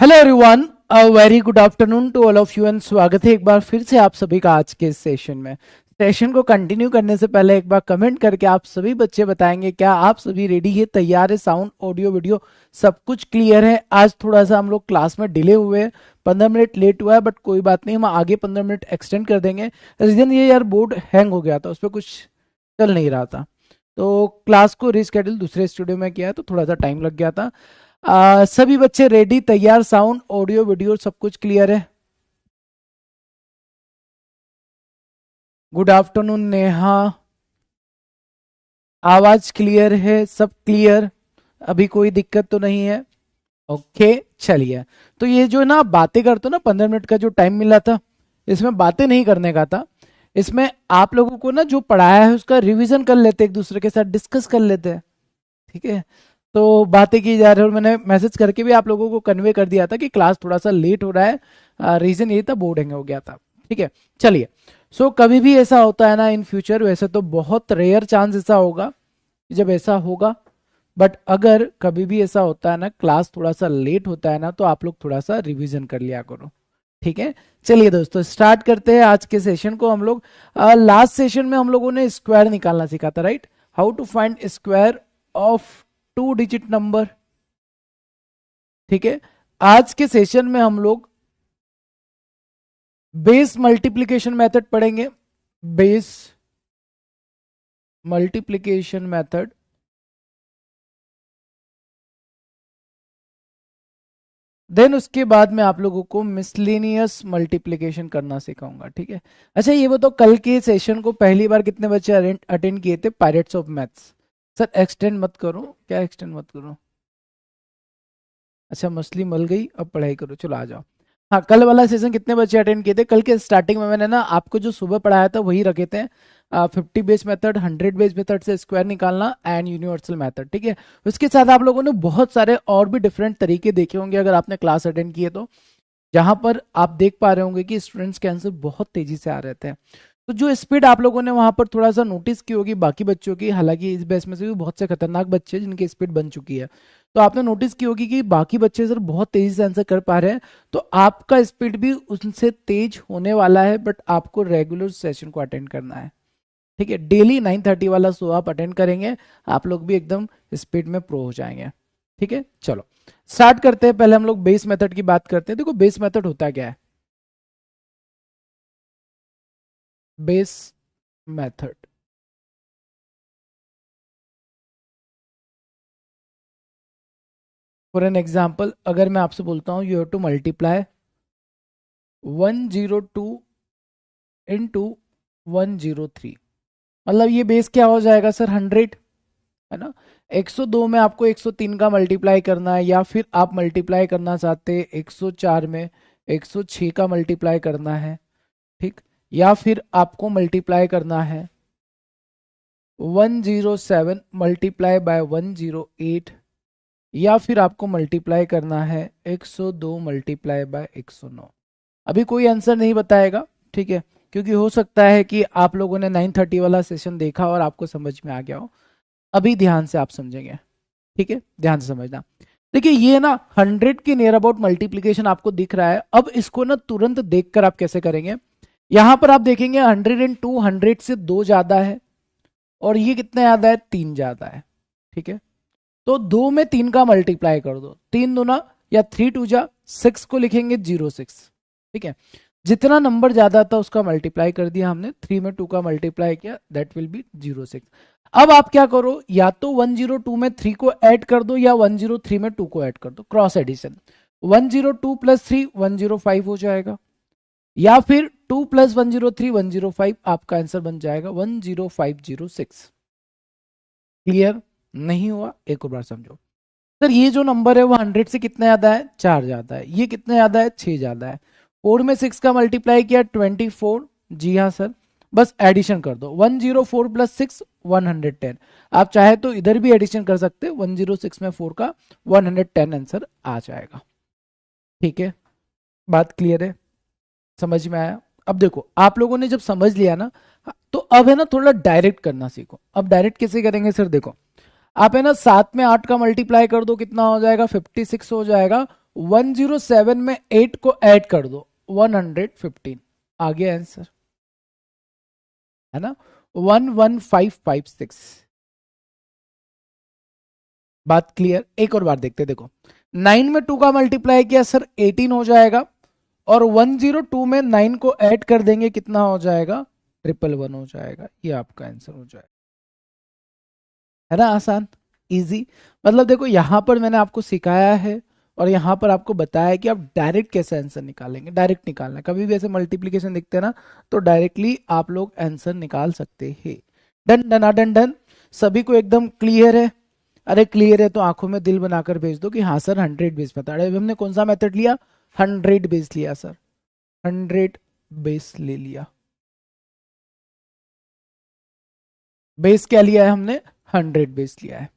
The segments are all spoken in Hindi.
Hello everyone, a very good afternoon to all of you and स्वागत है एक बार फिर से आप सभी का आज के इस सेशन में। सेशन को कंटिन्यू करने से पहले एक बार कमेंट करके आप सभी बच्चे बताएंगे क्या आप सभी रेडी है, तैयार है, साउंड ऑडियो वीडियो सब कुछ क्लियर है। आज थोड़ा सा हम लोग क्लास में डिले हुए हैं, 15 मिनट लेट हुआ है, बट कोई बात नहीं, हम आगे 15 मिनट एक्सटेंड कर देंगे। रीजन ये यार बोर्ड हैंग हो गया था, उस पर कुछ चल नहीं रहा था, तो क्लास को रिस्केड्यूल दूसरे स्टूडियो में किया तो थोड़ा सा टाइम लग गया था। सभी बच्चे रेडी, तैयार, साउंड ऑडियो वीडियो सब कुछ क्लियर है? गुड आफ्टरनून नेहा, आवाज क्लियर है? सब क्लियर? अभी कोई दिक्कत तो नहीं है? ओके चलिए। तो ये जो ना बातें करते हो ना, 15 मिनट का जो टाइम मिला था, इसमें बातें नहीं करने का था। इसमें आप लोगों को ना जो पढ़ाया है उसका रिवीजन कर लेते, एक दूसरे के साथ डिस्कस कर लेते हैं, ठीक है। तो बातें की जा रही है और मैंने मैसेज करके भी आप लोगों को कन्वे कर दिया था कि क्लास थोड़ा सा लेट हो रहा है, रीजन ये था बोर्ड हैंग हो गया था, ठीक है। चलिए, सो कभी भी ऐसा होता है ना इन फ्यूचर, वैसे तो बहुत रेयर चांस ऐसा होगा कि जब ऐसा होगा, बट अगर कभी भी ऐसा होता है ना क्लास थोड़ा सा लेट होता है ना, तो आप लोग थोड़ा सा रिवीजन कर लिया करो, ठीक है। चलिए दोस्तों, स्टार्ट करते हैं आज के सेशन को। हम लोग लास्ट सेशन में हम लोगों ने स्क्वायर निकालना सीखा था, right? How to find square of 2 digit number, ठीक है। आज के सेशन में हम लोग बेस मल्टीप्लिकेशन मेथड पढ़ेंगे, बेस मल्टीप्लिकेशन मेथड। देन उसके बाद में आप लोगों को मिसलेनियस मल्टीप्लिकेशन करना सिखाऊंगा, ठीक है। अच्छा ये वो, तो कल के सेशन को पहली बार कितने बच्चे अटेंड किए थे? Pirates of maths. Sir extend मत करो, क्या एक्सटेंड मत करो? अच्छा मछली मल गई, अब पढ़ाई करो, चलो आ जाओ। हाँ, कल वाला सेशन कितने बच्चे अटेंड किए थे? कल के स्टार्टिंग में मैंने ना आपको जो सुबह पढ़ाया था वही रखे थे, 50 बेस मेथड, 100 बेस मेथड से स्क्वायर निकालना एंड यूनिवर्सल मेथड, ठीक है। उसके साथ आप लोगों ने बहुत सारे और भी डिफरेंट तरीके देखे होंगे अगर आपने क्लास अटेंड किए तो, जहां पर आप देख पा रहे होंगे कि स्टूडेंट्स के आंसर बहुत तेजी से आ रहे थे। तो जो स्पीड आप लोगों ने वहां पर थोड़ा सा नोटिस की होगी बाकी बच्चों की, हालांकि इस बैच में से भी बहुत से खतरनाक बच्चे हैं जिनकी स्पीड बन चुकी है, तो आपने नोटिस की होगी कि बाकी बच्चे सर बहुत तेजी से आंसर कर पा रहे हैं, तो आपका स्पीड भी उनसे तेज होने वाला है, बट आपको रेगुलर सेशन को अटेंड करना है, ठीक है। डेली 9:30 वाला शो आप अटेंड करेंगे, आप लोग भी एकदम स्पीड में प्रो हो जाएंगे, ठीक है। चलो स्टार्ट करते हैं। पहले हम लोग बेस मेथड की बात करते हैं। देखो बेस मेथड होता क्या है? Base method, for an example अगर मैं आपसे बोलता हूं you have to multiply 102 into 103, मतलब ये बेस क्या हो जाएगा सर? 100, है ना। 102 में आपको 103 का मल्टीप्लाई करना है, या फिर आप मल्टीप्लाई करना चाहते हैं 104 में 106 का मल्टीप्लाई करना है, ठीक। या फिर आपको मल्टीप्लाई करना है 107 मल्टीप्लाई बाय 108, या फिर आपको मल्टीप्लाई करना है 102 मल्टीप्लाई बाय 109। अभी कोई आंसर नहीं बताएगा, ठीक है, क्योंकि हो सकता है कि आप लोगों ने 9:30 वाला सेशन देखा और आपको समझ में आ गया हो। अभी ध्यान से आप समझेंगे, ठीक है, ध्यान से समझना। देखिए ये ना 100 के नियर अबाउट मल्टीप्लीकेशन आपको दिख रहा है। अब इसको ना तुरंत देखकर आप कैसे करेंगे? यहां पर आप देखेंगे 102 100 से 2 ज्यादा है, और ये कितना ज्यादा है? 3 ज्यादा है, ठीक है। तो 2 में 3 का मल्टीप्लाई कर दो, 3 दूना या 3 टू जा 6 को लिखेंगे 06, ठीक है। जितना नंबर ज्यादा था उसका मल्टीप्लाई कर दिया हमने, 3 में 2 का मल्टीप्लाई किया, दैट विल बी 06। अब आप क्या करो, या तो 102 में 3 को ऐड कर दो या 103 में 2 को ऐड कर दो, क्रॉस एडिशन। 102 प्लस 3 105 हो जाएगा, या फिर 2 प्लस 103 105, आपका आंसर बन जाएगा 10506। क्लियर नहीं हुआ? एक और बार समझो। सर ये जो नंबर है वो 100 से कितना ज्यादा है? 4 ज्यादा है। ये कितना ज्यादा है? 6 ज्यादा है। 4 में 6 का मल्टीप्लाई किया 24, जी हाँ सर, बस एडिशन कर दो 104 प्लस 6 110। आप चाहे तो इधर भी एडिशन कर सकते हैं, 106 में 4 का 110 आंसर आ जाएगा, ठीक है। बात क्लियर है? समझ में आया? अब देखो आप लोगों ने जब समझ लिया ना, तो अब है ना थोड़ा डायरेक्ट करना सीखो। अब डायरेक्ट कैसे करेंगे सर? देखो आप है ना 7 में 8 का मल्टीप्लाई कर दो, कितना हो जाएगा? 56 हो जाएगा। 107 में 8 को ऐड कर दो, 115 आ गया आंसर, है ना, 11556। बात क्लियर? एक और बार देखते, देखो 9 में 2 का मल्टीप्लाई किया सर 18 हो जाएगा, और 102 में 9 को ऐड कर देंगे, कितना हो जाएगा, 111 हो जाएगा। ये आपका आंसर हो जाएगा, है ना, आसान, इजी। मतलब देखो यहां पर मैंने आपको सिखाया है और यहां पर आपको बताया है कि आप डायरेक्ट कैसे आंसर निकालेंगे, डायरेक्ट निकालना है। कभी भी ऐसे मल्टीप्लीकेशन दिखते हैं ना, तो डायरेक्टली आप लोग आंसर निकाल सकते हैं। डन डन डन डन, सभी को एकदम क्लियर है? अरे क्लियर है तो आंखों में दिल बनाकर भेज दो कि हाँ सर 100 बेस बता रहे। हमने कौन सा मेथड लिया, 100 बेस लिया सर, 100 बेस ले लिया। बेस क्या लिया है हमने, 100 बेस लिया है।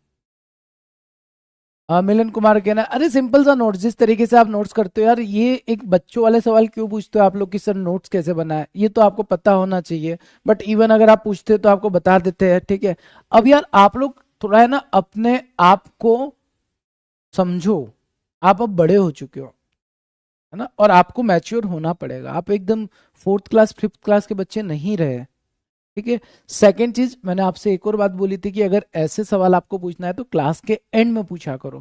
मिलन कुमार कहना, अरे सिंपल सा नोट्स, जिस तरीके से आप नोट्स करते हो यार, ये एक बच्चों वाले सवाल क्यों पूछते हो आप लोग कि सर नोट्स कैसे बनाए, ये तो आपको पता होना चाहिए। बट इवन अगर आप पूछते तो आपको बता देते हैं, ठीक है। अब यार आप लोग थोड़ा है ना अपने आप को समझो, आप अब बड़े हो चुके हो, है ना, और आपको मैच्योर होना पड़ेगा। आप एकदम 4th क्लास 5th क्लास के बच्चे नहीं रहे, ठीक है। सेकंड चीज, मैंने आपसे एक और बात बोली थी कि अगर ऐसे सवाल आपको पूछना है तो क्लास के एंड में पूछा करो।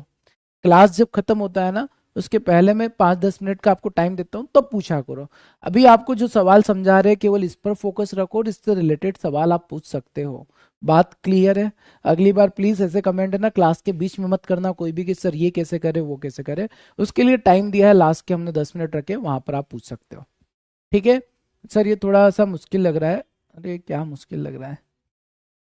क्लास जब खत्म होता है ना, उसके पहले मैं 5-10 मिनट का आपको टाइम देता हूँ, तब पूछा करो। अभी आपको जो सवाल समझा रहे हैं केवल इस पर फोकस रखो, और इससे रिलेटेड सवाल आप पूछ सकते हो। बात क्लियर है? अगली बार प्लीज ऐसे कमेंट है ना क्लास के बीच में मत करना कोई भी कि सर ये कैसे करे वो कैसे करे। उसके लिए टाइम दिया है, लास्ट के हमने 10 मिनट रखे, वहां पर आप पूछ सकते हो, ठीक है। सर ये थोड़ा सा मुश्किल लग रहा है, अरे क्या मुश्किल लग रहा है,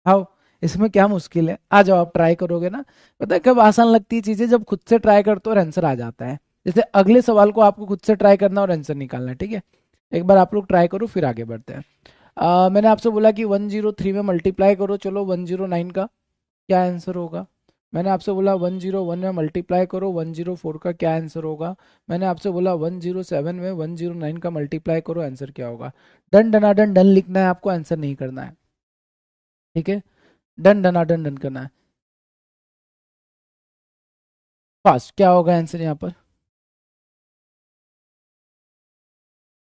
आओ, इसमें क्या मुश्किल है, आ जाओ, आप ट्राई करोगे ना। पता है कब आसान लगती है चीजें, जब खुद से ट्राई करते हो और आंसर आ जाता है। जैसे अगले सवाल को आपको खुद से ट्राई करना और आंसर निकालना है, ठीक है। एक बार आप लोग ट्राई करो, फिर आगे बढ़ते हैं। मैंने आपसे बोला कि 103 में मल्टीप्लाई करो, चलो 109 का क्या आंसर होगा। मैंने आपसे बोला 101 में मल्टीप्लाई करो, 104 का क्या आंसर होगा। मैंने आपसे बोला 107 में 109 का मल्टीप्लाई करो, आंसर क्या होगा। डन डनाडन डन लिखना है आपको, आंसर नहीं करना है, ठीक है। डन डनाडन डन करना है, फास्ट। क्या होगा आंसर यहाँ पर,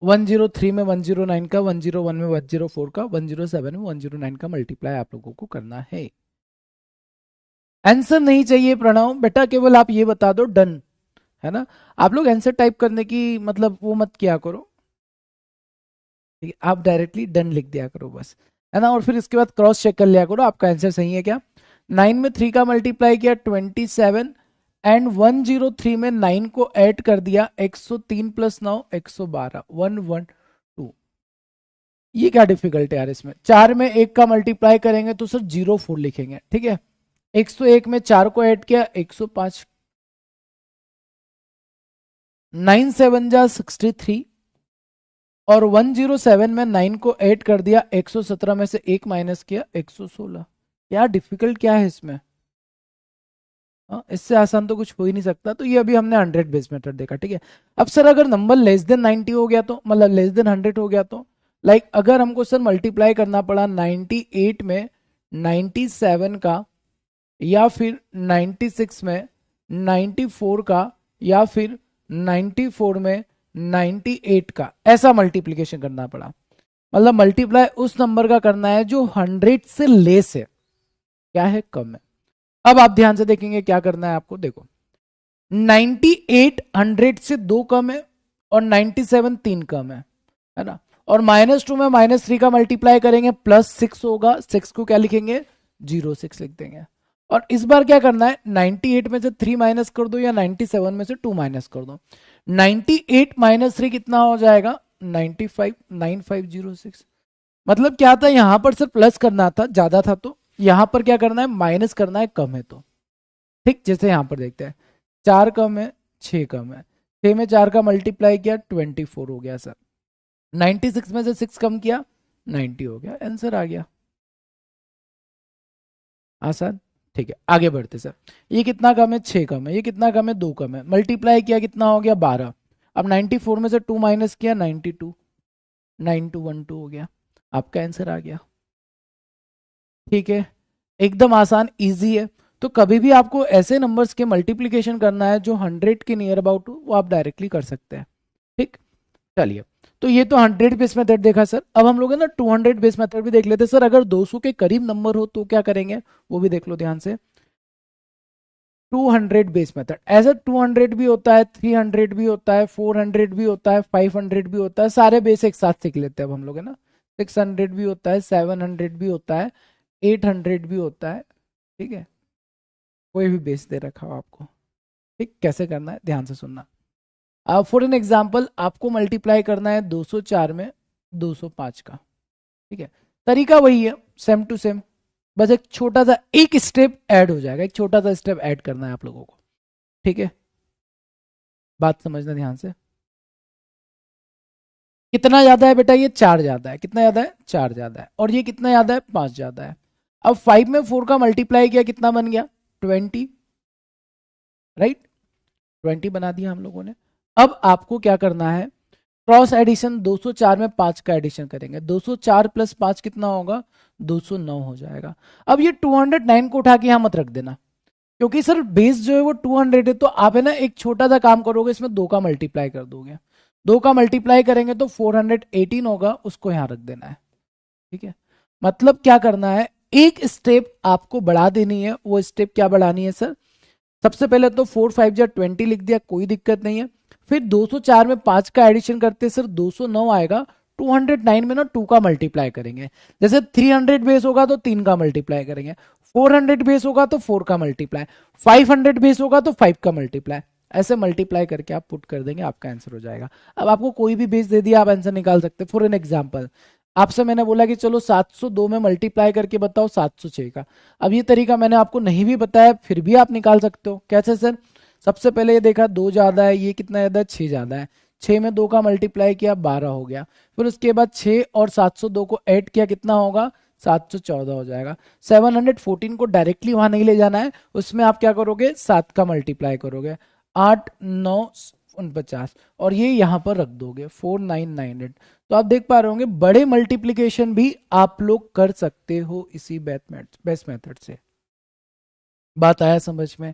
103 में 109 का, 101 में 104 का, 107 में 109 का मल्टीप्लाई आप लोगों को करना है। आंसर नहीं चाहिए प्रणव बेटा, केवल आप ये बता दो डन, है ना। आप लोग आंसर टाइप करने की मतलब वो मत किया करो, ठीक है, आप डायरेक्टली डन लिख दिया करो बस, है ना। और फिर इसके बाद क्रॉस चेक कर लिया करो आपका आंसर सही है क्या। 9 में 3 का मल्टीप्लाई किया 27, एंड 103 में 9 को ऐड कर दिया 103 प्लस 9 112, 112। ये क्या डिफिकल्ट है यार इसमें, 4 में 1 का मल्टीप्लाई करेंगे तो सर 04 लिखेंगे, ठीक है। 101 में 4 को ऐड किया 105, 9 7 जा 63, और 107 में 9 को ऐड कर दिया 117 में से 1 माइनस किया 116। क्या डिफिकल्ट क्या है इसमें, इससे आसान तो कुछ हो ही नहीं सकता। तो ये अभी हमने 100 बेस मेथड देखा, ठीक है। अब सर अगर नंबर लेस देन 90 हो गया तो, मतलब लेस देन 100 हो गया तो, लाइक अगर हमको सर मल्टीप्लाई करना पड़ा 98 में 97 का, या फिर 96 में 94 का, या फिर 94 में 98 का, ऐसा मल्टीप्लीकेशन करना पड़ा, मतलब मल्टीप्लाई उस नंबर का करना है जो 100 से लेस है, क्या है, कम है। अब आप ध्यान से देखेंगे क्या करना है आपको, देखो 98 100 से 2 कम है, और 97 3 कम है ना। और -2 में -3 का मल्टीप्लाई करेंगे +6 होगा, 6 को क्या लिखेंगे, 06 लिख देंगे। और इस बार क्या करना है, 98 में से 3 माइनस कर दो, या 97 में से 2 माइनस कर दो। 98 माइनस 3 कितना हो जाएगा, 95, 9506। मतलब क्या था, यहां पर सिर्फ प्लस करना था, ज्यादा था, तो यहां पर क्या करना है, माइनस करना है, कम है तो, ठीक। जैसे यहां पर देखते हैं 4 कम है 6 कम है, 6 में 4 का मल्टीप्लाई किया 24 हो गया सर, 96 में से 6 कम किया 90 हो गया, आंसर आ गया, आसान, ठीक है। आगे बढ़ते सर, ये कितना कम है, 6 कम है, ये कितना कम है, 2 कम है, मल्टीप्लाई किया कितना हो गया, 12। अब 94 में से 2 माइनस किया 92, 9212 हो गया, आपका आंसर आ गया, ठीक है। एकदम आसान इजी है। तो कभी भी आपको ऐसे नंबर्स के मल्टीप्लीकेशन करना है जो 100 के नियर अबाउट हो, वो आप डायरेक्टली कर सकते हैं। ठीक, चलिए। तो ये तो 100 बेस मेथड देखा सर। अब हम लोग है ना 200 बेस मेथड भी देख लेते हैं। सर अगर 200 के करीब नंबर हो तो क्या करेंगे, वो भी देख लो ध्यान से। 200 बेस मेथड, ऐसा 200 भी होता है, 300 भी होता है, 400 भी होता है, 500 भी होता है, सारे बेस एक साथ सीख लेते हैं अब हम लोग है ना। 600 भी होता है, 700 भी होता है, 800 भी होता है। ठीक है, कोई भी बेस दे रखा हो आपको। ठीक, कैसे करना है ध्यान से सुनना। अब फॉर एन एग्जाम्पल आपको मल्टीप्लाई करना है 204 में 205 का। ठीक है, तरीका वही है, सेम टू सेम, बस एक छोटा सा एक स्टेप ऐड हो जाएगा, एक छोटा सा स्टेप ऐड करना है आप लोगों को। ठीक है, बात समझना ध्यान से। कितना ज्यादा है बेटा, ये 4 ज्यादा है। कितना ज्यादा है, 4 ज्यादा है। और ये कितना ज्यादा है, 5 ज्यादा है। अब 5 में 4 का मल्टीप्लाई किया, कितना बन गया, 20। राइट, 20 बना दिया हम लोगों ने। अब आपको क्या करना है, क्रॉस एडिशन 204 में 5 का एडिशन करेंगे। 204 प्लस 5 कितना होगा, 209 हो जाएगा। अब ये 209 को उठा के यहां मत रख देना, क्योंकि सर बेस जो है वो 200 है, तो आप है ना एक छोटा सा काम करोगे, इसमें 2 का मल्टीप्लाई कर दोगे। 2 का मल्टीप्लाई करेंगे तो 418 होगा, उसको यहां रख देना है। ठीक है, मतलब क्या करना है, एक स्टेप आपको बढ़ा देनी है। वो स्टेप क्या बढ़ानी है सर, सबसे पहले तो 4 5 जा 20 लिख दिया, कोई दिक्कत नहीं है। फिर 204 में 5 का एडिशन करते सर 209 आएगा। 209 में ना 2 का मल्टीप्लाई करेंगे। जैसे 300 बेस होगा तो 3 का मल्टीप्लाई करेंगे, 400 बेस होगा तो 4 का मल्टीप्लाई, 500 बेस होगा तो 5 का मल्टीप्लाई। ऐसे मल्टीप्लाई करके आप पुट कर देंगे, आपका आंसर हो जाएगा। अब आपको कोई भी बेस दे दिया, आप आंसर निकाल सकते हैं। फॉर एन एग्जाम्पल आपसे मैंने बोला कि चलो 702 में मल्टीप्लाई करके बताओ 706 का। अब ये तरीका मैंने आपको नहीं भी बताया, फिर भी आप निकाल सकते हो। कैसे सर, सबसे पहले ये देखा 2 ज्यादा है, ये कितना ज्यादा है, 6 ज्यादा है। 6 में 2 का मल्टीप्लाई किया, 12 हो गया। फिर उसके बाद 6 और 702 को ऐड किया, कितना होगा, 714 हो जाएगा। 714 को डायरेक्टली वहां नहीं ले जाना है, उसमें आप क्या करोगे, 7 का मल्टीप्लाई करोगे, 8 9 49, और ये यहां पर रख दोगे 4998। तो आप देख पा रहे होंगे बड़े मल्टीप्लीकेशन भी आप लोग कर सकते हो इसी बेस मेथड से। बात आया समझ में,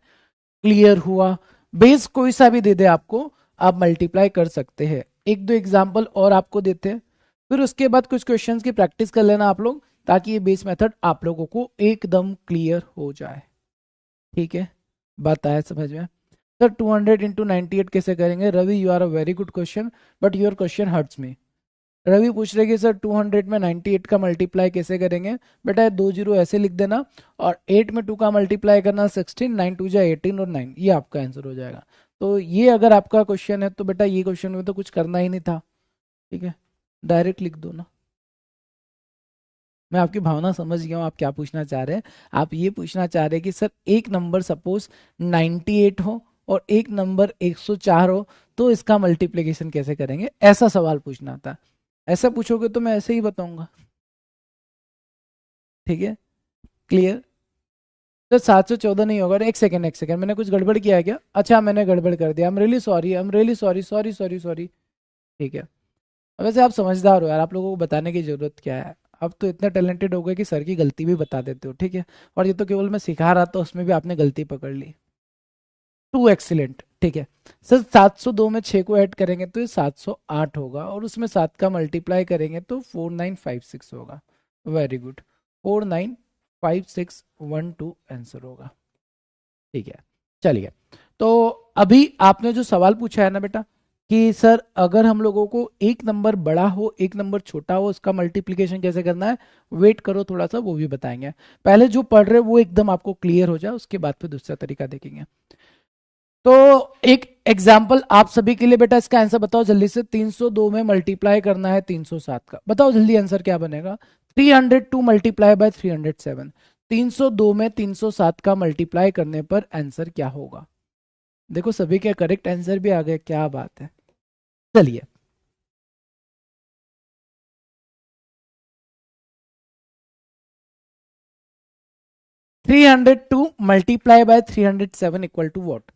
क्लियर हुआ। बेस कोई सा भी दे दे आपको, आप मल्टीप्लाई कर सकते हैं। एक दो एग्जांपल और आपको देते हैं, फिर उसके बाद कुछ क्वेश्चंस की प्रैक्टिस कर लेना आप लोग, ताकि ये बेस मेथड आप लोगों को एकदम क्लियर हो जाए। ठीक है, बात आया समझ में। सर 200 इंटू 98 कैसे करेंगे, Ravi you are a very good question, but your question hurts me. Ravi पूछ रहे कि सर 200 में 98 का मल्टीप्लाई कैसे करेंगे। बेटा 2 जीरो ऐसे लिख देना, और 8 में 2 का मल्टीप्लाई करना 16, 9 2 जा 18 और 9, ये आपका आंसर हो जाएगा। तो ये अगर आपका क्वेश्चन है तो बेटा ये क्वेश्चन में तो कुछ करना ही नहीं था। ठीक है, डायरेक्ट लिख दो ना। मैं आपकी भावना समझ गया हूँ, आप क्या पूछना चाह रहे हैं। आप ये पूछना चाह रहे हैं कि सर एक नंबर सपोज 98 हो और एक नंबर 104 हो, तो इसका मल्टीप्लिकेशन कैसे करेंगे, ऐसा सवाल पूछना था। ऐसा पूछोगे तो मैं ऐसे ही बताऊंगा। ठीक है, क्लियर। तो 714 नहीं होगा। एक सेकेंड एक सेकेंड, मैंने कुछ गड़बड़ किया है क्या, अच्छा मैंने गड़बड़ कर दिया, I am really sorry, I am really sorry, sorry sorry sorry. ठीक है, अब वैसे आप समझदार हो यार, आप लोगों को बताने की जरूरत क्या है। अब तो इतने टैलेंटेड हो गए कि सर की गलती भी बता देते हो। ठीक है, और ये तो केवल मैं सिखा रहा था, उसमें भी आपने गलती पकड़ ली। To excellent. ठीक है सर, 702 में 6 को ऐड करेंगे तो ये 708 होगा, और उसमें 7 का मल्टीप्लाई करेंगे तो 4956 होगा। वेरी गुड, 495612 आंसर होगा। ठीक है, चलिए। तो अभी आपने जो सवाल पूछा है ना बेटा, कि सर अगर हम लोगों को एक नंबर बड़ा हो एक नंबर छोटा हो, उसका मल्टीप्लिकेशन कैसे करना है, वेट करो थोड़ा सा, वो भी बताएंगे। पहले जो पढ़ रहे वो एकदम आपको क्लियर हो जाए, उसके बाद फिर दूसरा तरीका देखेंगे। तो एक एग्जाम्पल आप सभी के लिए बेटा, इसका आंसर बताओ जल्दी से। 302 में मल्टीप्लाई करना है 307 का, बताओ जल्दी आंसर क्या बनेगा। 302 मल्टीप्लाई बाय 307, 302 में 307 का मल्टीप्लाई करने पर आंसर क्या होगा। देखो सभी के करेक्ट आंसर भी आ गए, क्या बात है। चलिए, three hundred two multiply by 307 equal to what.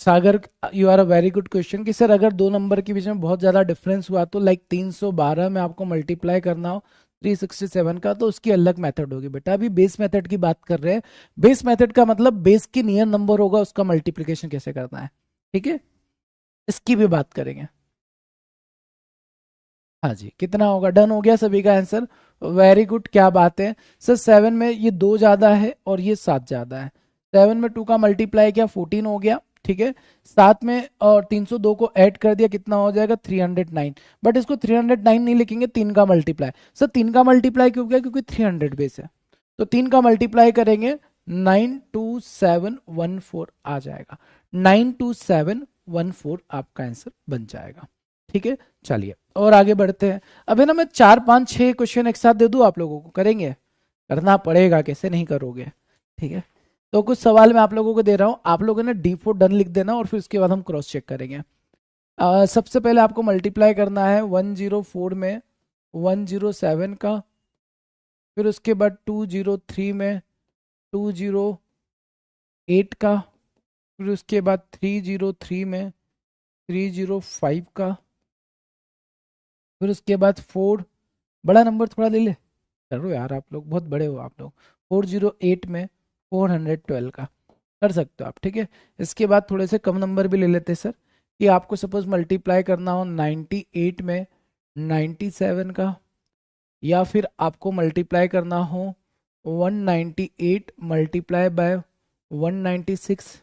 Sagar, you are a very good question, कि सर अगर दो नंबर के बीच में बहुत ज्यादा डिफरेंस हुआ तो लाइक 312 में आपको मल्टीप्लाई करना हो 367 का, तो उसकी अलग मेथड होगी बेटा। अभी बेस मेथड की बात कर रहे हैं। बेस मेथड का मतलब बेस के नियर नंबर होगा उसका मल्टीप्लिकेशन कैसे करना है, ठीक है, इसकी भी बात करेंगे। हाँ जी, कितना होगा, डन हो गया सभी का आंसर। वेरी गुड, क्या बात है सर। 7 में ये 2 ज्यादा है और ये 7 ज्यादा है। 7 में 2 का मल्टीप्लाई किया 14 हो गया, ठीक है। 7 में और 302 को ऐड कर दिया, कितना हो जाएगा 309। बट इसको 309 नहीं लिखेंगे, 3 का मल्टीप्लाई। सर 3 का मल्टीप्लाई क्यों किया, क्योंकि 300 बेस है, तो 3 का मल्टीप्लाई करेंगे 92714 आ जाएगा। 92714 आपका आंसर बन जाएगा, ठीक है। चलिए और आगे बढ़ते हैं। अभी ना मैं 4 5 6 क्वेश्चन एक साथ दे दूं, आप लोगों को करेंगे, करना पड़ेगा, कैसे नहीं करोगे, ठीक है। तो कुछ सवाल मैं आप लोगों को दे रहा हूं, आप लोगों ने D4 डन लिख देना और फिर उसके बाद हम क्रॉस चेक करेंगे। सबसे पहले आपको मल्टीप्लाई करना है 104 में 107 का, फिर उसके बाद 203 में 208 का, फिर उसके बाद 303 में 305 का, फिर उसके बाद 4, बड़ा नंबर थोड़ा ले ले, करो यार, आप लोग बहुत बड़े हो आप लोग, 408 में 412 का कर सकते हो आप, ठीक है। इसके बाद थोड़े से कम नंबर भी ले लेते हैं सर, कि आपको सपोज मल्टीप्लाई करना हो 98 में 97 का, या फिर आपको मल्टीप्लाई करना हो 198 मल्टीप्लाई बाय 196,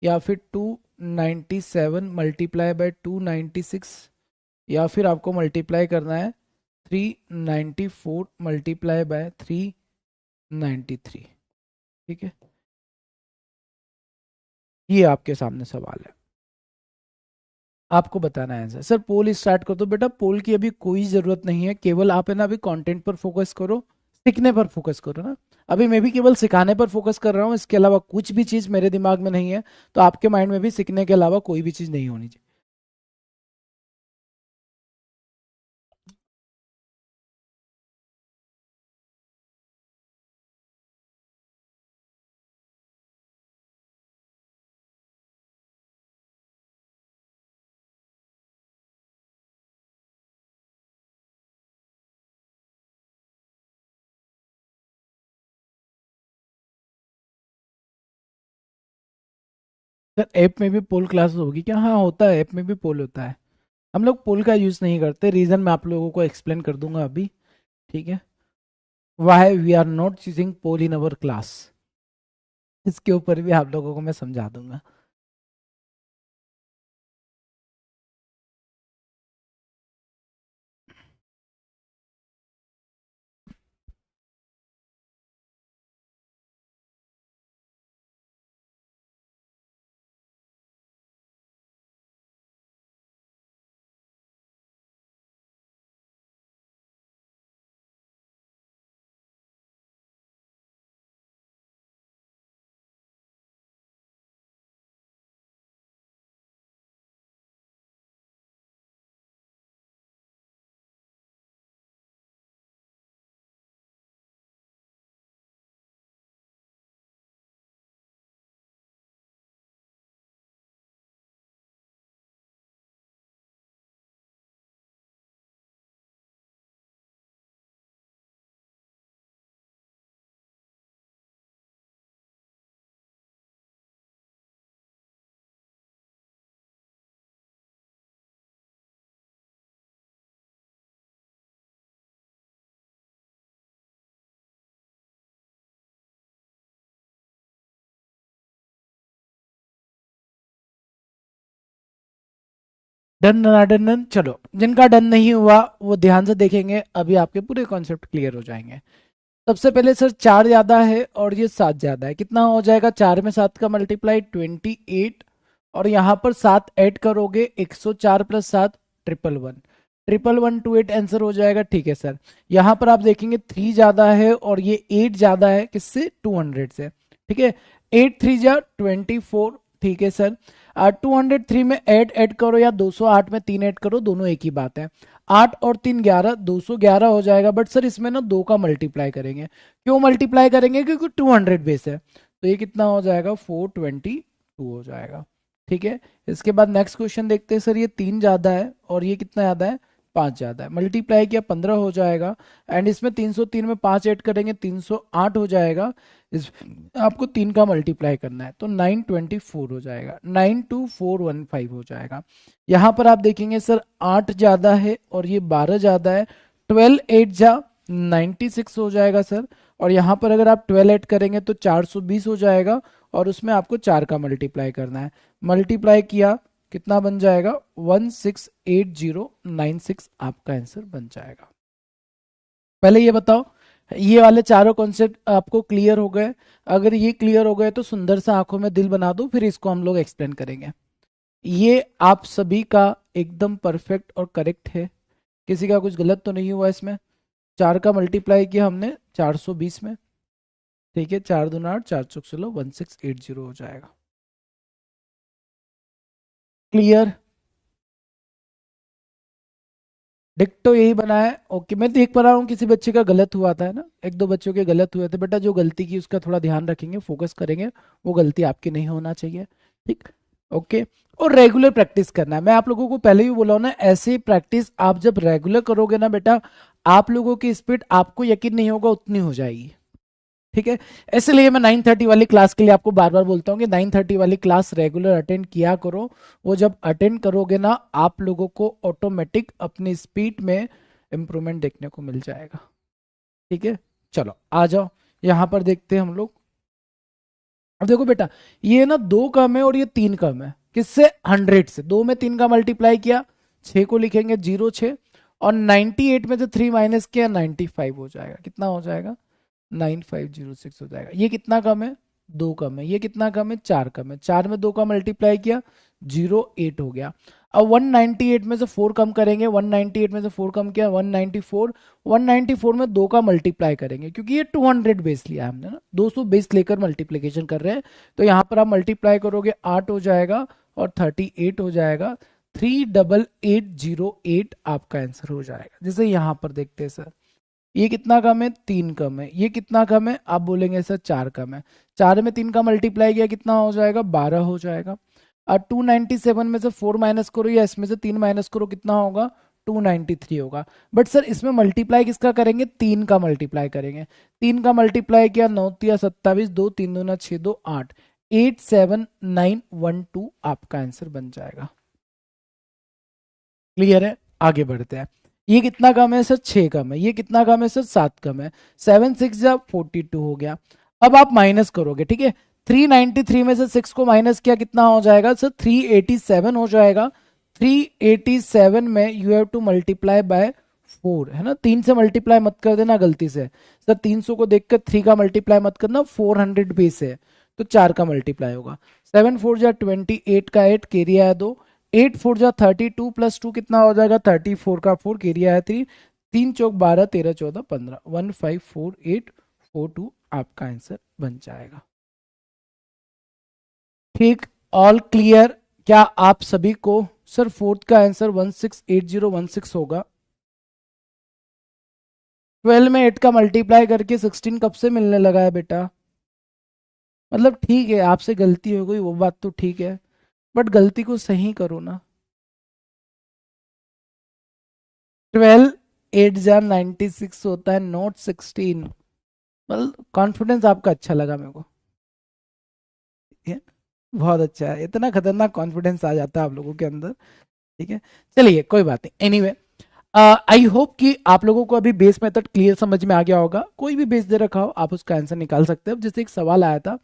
या फिर 297 मल्टीप्लाई बाय 296, या फिर आपको मल्टीप्लाई करना है 394 मल्टीप्लाई बाय 393, ठीक है। ये आपके सामने सवाल है, आपको बताना है आंसर। सर पोल स्टार्ट कर दो बेटा, पोल की अभी कोई जरूरत नहीं है, केवल आप है ना अभी कंटेंट पर फोकस करो, सीखने पर फोकस करो ना। अभी मैं भी केवल सिखाने पर फोकस कर रहा हूँ, इसके अलावा कुछ भी चीज मेरे दिमाग में नहीं है, तो आपके माइंड में भी सीखने के अलावा कोई भी चीज नहीं होनी चाहिए। सर ऐप में भी पोल क्लास होगी क्या, हाँ होता है, ऐप में भी पोल होता है। हम लोग पोल का यूज नहीं करते, रीजन मैं आप लोगों को एक्सप्लेन कर दूंगा अभी, ठीक है। Why we are not using poll in our class, इसके ऊपर भी आप लोगों को मैं समझा दूंगा। डन ना डन डन, चलो जिनका डन नहीं हुआ वो ध्यान से देखेंगे, अभी आपके पूरे कॉन्सेप्ट क्लियर हो जाएंगे। सबसे पहले सर 4 ज्यादा है और ये 7 ज्यादा है, कितना हो जाएगा, 4 में 7 का मल्टीप्लाई 28, और यहाँ पर 7 ऐड करोगे 104 प्लस 7 111, 11128 आंसर हो जाएगा, ठीक है सर। यहाँ पर आप देखेंगे 3 ज्यादा है और ये 8 ज्यादा है, किससे, 200 से, ठीक है। 8 3 जा 24, ठीक है सर। 203 में ऐड ऐड करो या 208 में 3 ऐड करो, दोनों एक ही बात है। 8 और 3 11, 211 हो जाएगा, बट सर इसमें ना 2 का मल्टीप्लाई करेंगे, क्यों मल्टीप्लाई करेंगे, क्योंकि 200 बेस है, तो ये कितना हो जाएगा 422 हो जाएगा, ठीक है। इसके बाद नेक्स्ट क्वेश्चन देखते हैं सर, ये 3 ज्यादा है और ये कितना ज्यादा है 5 ज्यादा है, मल्टीप्लाई किया 15 हो जाएगा, एंड इसमें 303 में 5 ऐड करेंगे 308 हो जाएगा, इस आपको 3 का मल्टीप्लाई करना है तो 924 हो जाएगा, 92415 हो जाएगा। यहाँ पर आप देखेंगे सर 8 ज्यादा है और ये 12 ज्यादा है, 12 8 जा 96 हो जाएगा सर, और यहाँ पर अगर आप 12 ऐड करेंगे तो 420 हो जाएगा, और उसमें आपको 4 का मल्टीप्लाई करना है, मल्टीप्लाई किया कितना बन जाएगा 168096 आपका आंसर बन जाएगा। पहले ये बताओ ये वाले चारों कॉन्सेप्ट आपको क्लियर हो गए? अगर ये क्लियर हो गए तो सुंदर सा आंखों में दिल बना दो, फिर इसको हम लोग एक्सप्लेन करेंगे। ये आप सभी का एकदम परफेक्ट और करेक्ट है, किसी का कुछ गलत तो नहीं हुआ इसमें। 4 का मल्टीप्लाई किया हमने 420 में, ठीक है, 4 दूना 8 4 चौक 16 1680 हो जाएगा। क्लियर? डिक्टो यही बना है। ओके, मैं देख पा रहा हूँ किसी बच्चे का गलत हुआ था, है ना, एक दो बच्चों के गलत हुए थे। बेटा जो गलती की उसका थोड़ा ध्यान रखेंगे, फोकस करेंगे, वो गलती आपकी नहीं होना चाहिए, ठीक। ओके, और रेगुलर प्रैक्टिस करना है। मैं आप लोगों को पहले भी बोला हूं ना, ऐसी प्रैक्टिस आप जब रेगुलर करोगे ना बेटा, आप लोगों की स्पीड आपको यकीन नहीं होगा उतनी हो जाएगी, ठीक है। इसलिए मैं 9:30 वाली क्लास के लिए आपको बार बार बोलता हूँ कि 9:30 वाली क्लास रेगुलर अटेंड किया करो। वो जब अटेंड करोगे ना, आप लोगों को ऑटोमेटिक अपनी स्पीड में इंप्रूवमेंट देखने को मिल जाएगा, ठीक है। चलो आ जाओ, यहां पर देखते हैं हम लोग। अब देखो बेटा, ये ना 2 कम है और ये 3 कम है, किससे? 100 से। 2 में 3 का मल्टीप्लाई किया 6 को लिखेंगे 06, और 98 में से 3 माइनस किया 95 हो जाएगा। कितना हो जाएगा? 9506 हो जाएगा। ये कितना कम है? 2 कम है। ये कितना कम है? 4 कम है। 4 में 2 का मल्टीप्लाई किया 08 हो गया। अब 198 में से 4 कम करेंगे, 198 में से 4 कम किया 194, 194 में 2 का मल्टीप्लाई करेंगे, क्योंकि ये 200 बेस लिया हमने ना, 200 बेस लेकर मल्टीप्लीकेशन कर रहे हैं, तो यहाँ पर आप मल्टीप्लाई करोगे 8 हो जाएगा और 38 हो जाएगा, 38808 आपका आंसर हो जाएगा। जैसे यहाँ पर देखते हैं सर, ये कितना कम है? 3 कम है। ये कितना कम है? आप बोलेंगे सर 4 कम है। 4 में 3 का मल्टीप्लाई किया कितना हो जाएगा? 12 हो जाएगा। और 297 में से 4 माइनस करो या इसमें से 3 माइनस करो, कितना होगा? 293 होगा। बट सर इसमें मल्टीप्लाई किसका करेंगे? 3 का मल्टीप्लाई करेंगे। 3 का मल्टीप्लाई किया 9 तिया 27, 2 3 दूना 6 2 8, 87912 आपका आंसर बन जाएगा। क्लियर है? आगे बढ़ते हैं। ये कितना कम है सर? 6 कम है। ये कितना कम है सर? 7 कम है। 7 6 जा 42 हो गया। अब आप माइनस करोगे, ठीक है। 393 में से 6 को माइनस किया कितना हो जाएगा सर? 387 हो जाएगा। 387 में you have to multiply bye 4, है ना। 3 से मल्टीप्लाई मत कर देना गलती से सर, 300 को देखकर 3 का मल्टीप्लाई मत करना, 400 बेस है तो 4 का मल्टीप्लाई होगा। 7 4 जा 28 का 8, कैरी आया 2, 8 4 जा 32 प्लस 2 कितना हो जाएगा? 34 का 4, कैरी आया 3, 3 चौक 12, 13 14 15, 154842 आपका आंसर बन जाएगा। ठीक, ऑल क्लियर? क्या आप सभी को सर फोर्थ का आंसर 168016 होगा? 12 में 8 का मल्टीप्लाई करके 16 कब से मिलने लगा है बेटा? मतलब ठीक है, आपसे गलती हो गई वो बात तो ठीक है, बट गलती को सही करो ना। 12 8 जा 96 होता है, नॉट 16। मतलब कॉन्फिडेंस आपका अच्छा लगा मेरे को, ये बहुत अच्छा है। इतना खतरनाक कॉन्फिडेंस आ जाता है आप लोगों के अंदर, ठीक है। चलिए कोई बात नहीं। एनीवे, आई होप कि आप लोगों को अभी बेस मेथड क्लियर समझ में आ गया होगा। कोई भी बेस दे रखा हो आप उसका आंसर निकाल सकते हो। जैसे एक सवाल आया था